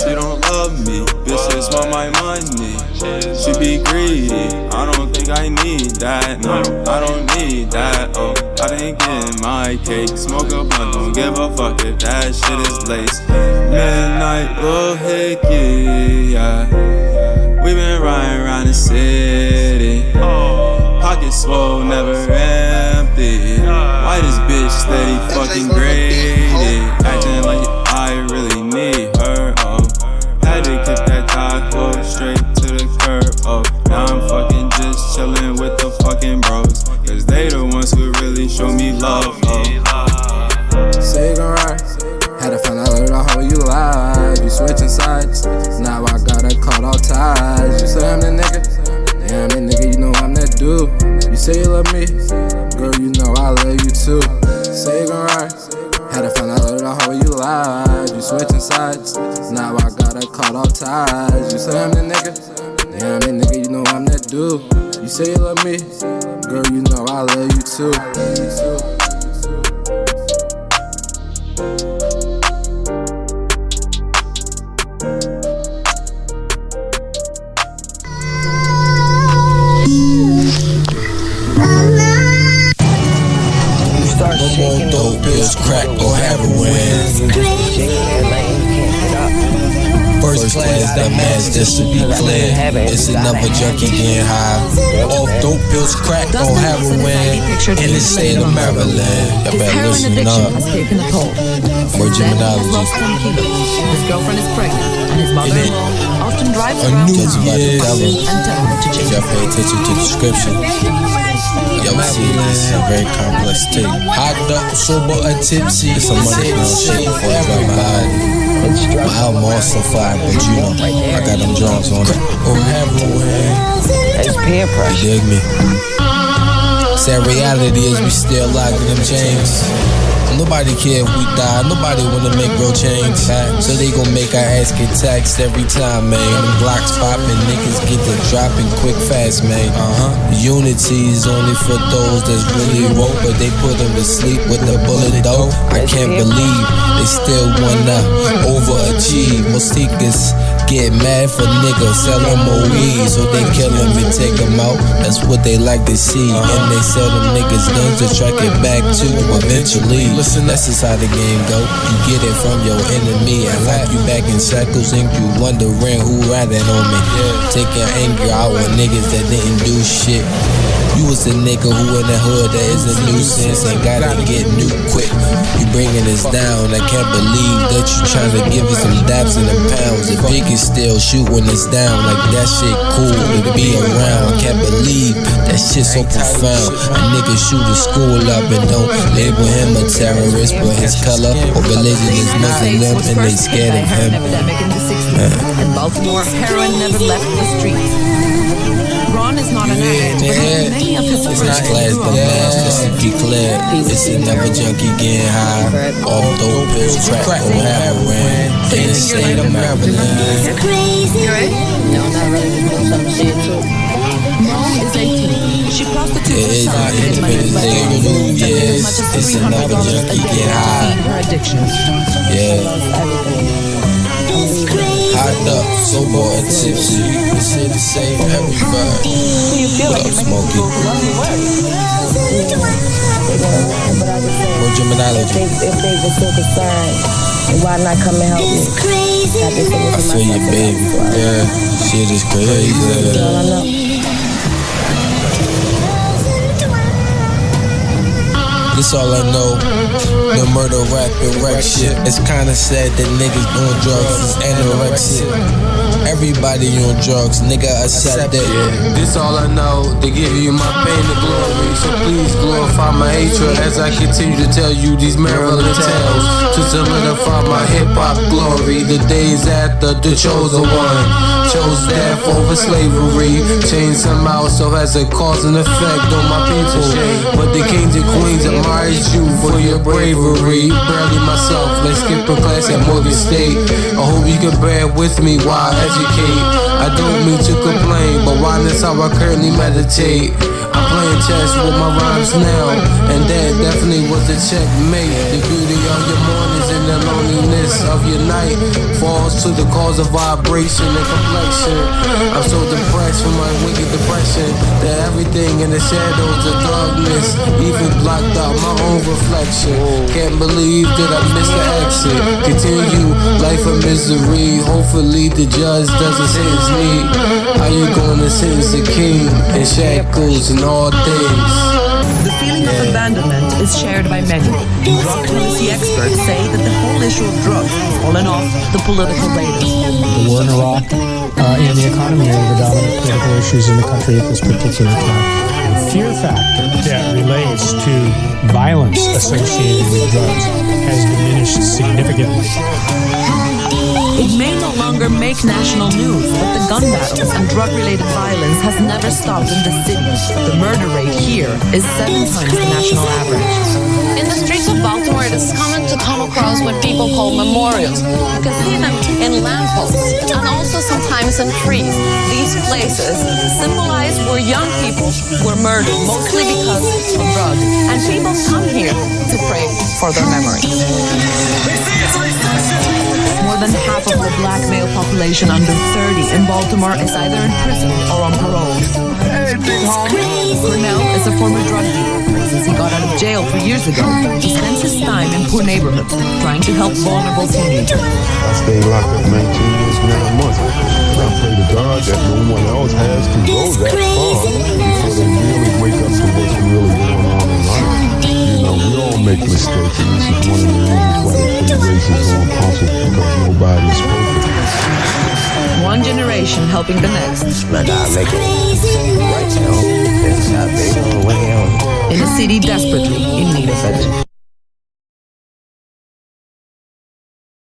She don't love me, bitches want my money. She be greedy, I don't think I need that. No, I don't need that. Oh, I didn't get my cake. Smoke a blunt, don't give a fuck if that shit is laced. Midnight little hickey, yeah. We been riding around the city. Pockets swole, never empty. Why this bitch steady fucking greedy? Acting like I really need her, oh. Had to kick that taco straight to the curb, oh. Now I'm fucking just chillin' with the fucking bros, cause they the ones who really show me love, oh. Cigarette, had to find out about how you lied. You switching sides, now I gotta cut all ties. You say I'm the nigga, yeah I'm the nigga, you know I'm that dude. You say you love me, girl, you know I love you too. Say you gon' ride, had to find out the hoe you lied. You switching sides, now I gotta cut off ties. You say I'm the nigga, yeah I'm the nigga, you know I'm that dude. You say you love me, girl, you know I love you too. Dope pills, crack, or heroin. First class, that mask, just to be clear. It's another junkie getting high. Off dope pills, crack, or heroin. In the state of Maryland. Y'all better listen up. More Geminiology. His girlfriend is pregnant, and his mother-in-law often drives around town and tell him to change. Y'all pay attention to the description. Y'all see this is a very complex tape. Hot up, sober, or tipsy. It's a money shit before I drop my album. My album also fire, but you know, I got them drums on it. Or heroin. It's peer pressure. You dig me? Sad reality is we still locked in them chains. Nobody care if we die, nobody wanna make real change. So they gon' make our ass get taxed every time, man. Them blocks poppin', niggas get to dropping quick fast, man. Unity is only for those that's really woke, but they put them to sleep with the bullet though. I can't believe they still wanna overachieve. Most niggas get mad for niggas, sell them more weed, so they kill them and take them out. That's what they like to see, and they sell them niggas guns to track it back to eventually. Listen, that's just how the game go. You get it from your enemy and lock you back in shackles, and you wondering who ratted on me. Take your anger out on niggas that didn't do shit. You was a nigga who in the hood that is a nuisance and gotta get new quick. You bringing us down, I can't believe that you trying to give us some daps and them pounds. The biggest still shooting us down like that shit cool to be around. I can't believe that shit so profound. A nigga shoot a school up and don't label him a terrorist, but his color or religion is Muslim and they scared of him. In Baltimore, heroin never left the streets. Ron is not an addict, but many of his First class, the mask, just to be clear. It's another junkie getting high. Off dope pills, crack, or heroin. In the state of Maryland. No, not really. Some shit too. Mom is 18. She prostitutes herself to get money, but yes, it's another junkie getting high. Her addiction. Yeah. Hot up, sober, and tipsy. It's here to save everybody. What up, Smokey? More Geminiology. If they were so concerned, why not come and help me? I feel you, baby. Yeah, shit is crazy. This all I know. The murder, rap, and wreck shit. It's kinda sad that niggas doing drugs is anorexic. Everybody on drugs, nigga, accept it. This all I know. They give you my pain and glory, so please glorify my hatred as I continue to tell you these Maryland tales to solidify my hip-hop glory. The days after the chosen one chose death over slavery, changed somehow so has a cause and effect on my people. But the kings and queens admire you for your bravery. Barely myself, let's skip a class at Morgan State. I hope you can bear with me while I educate. I don't mean to complain, but why that's how I currently meditate. I'm playing chess with my rhymes now, and that definitely was a checkmate. The beauty of your mornings and the loneliness of your night falls to the cause of vibration and complexion. I'm so depressed from my wicked depression that everything in the shadows of darkness even blocked out my own reflection. Can't believe that I missed the exit. Continue life of misery. Hopefully the judge doesn't sentence me. How you gonna sentence the king in shackles and all things? The feeling of abandonment is shared by many. Drug policy experts say that the whole issue of drugs has fallen off the political radar. The war in Iraq and the economy are the dominant political issues in the country at this particular time. The fear factor that relates to violence associated with drugs has diminished significantly. It may no longer make national news, but the gun battles and drug-related violence has never stopped in the city. The murder rate here is 7 times the national average. In the streets of Baltimore, it is common to come across what people call memorials. You can see them in lampposts and also sometimes in trees. These places symbolize where young people were murdered, mostly because of drugs. And people come here to pray for their memory. More than half of the black male population under 30 in Baltimore is either in prison or on parole. Cornell is a former drug dealer. Since he got out of jail 3 years ago, he spends his time in poor neighborhoods trying to help vulnerable teenagers. I stayed locked up 19 years, 9 months. I pray to God that no one else has to go that far before they really wake up to what's really going on in life. You know, we all make mistakes, and this is one of the reasons why they put races on puzzle, because nobody's perfect. One generation helping the next. But I make it right now. It's not big on the way on. In a city desperately in need of it.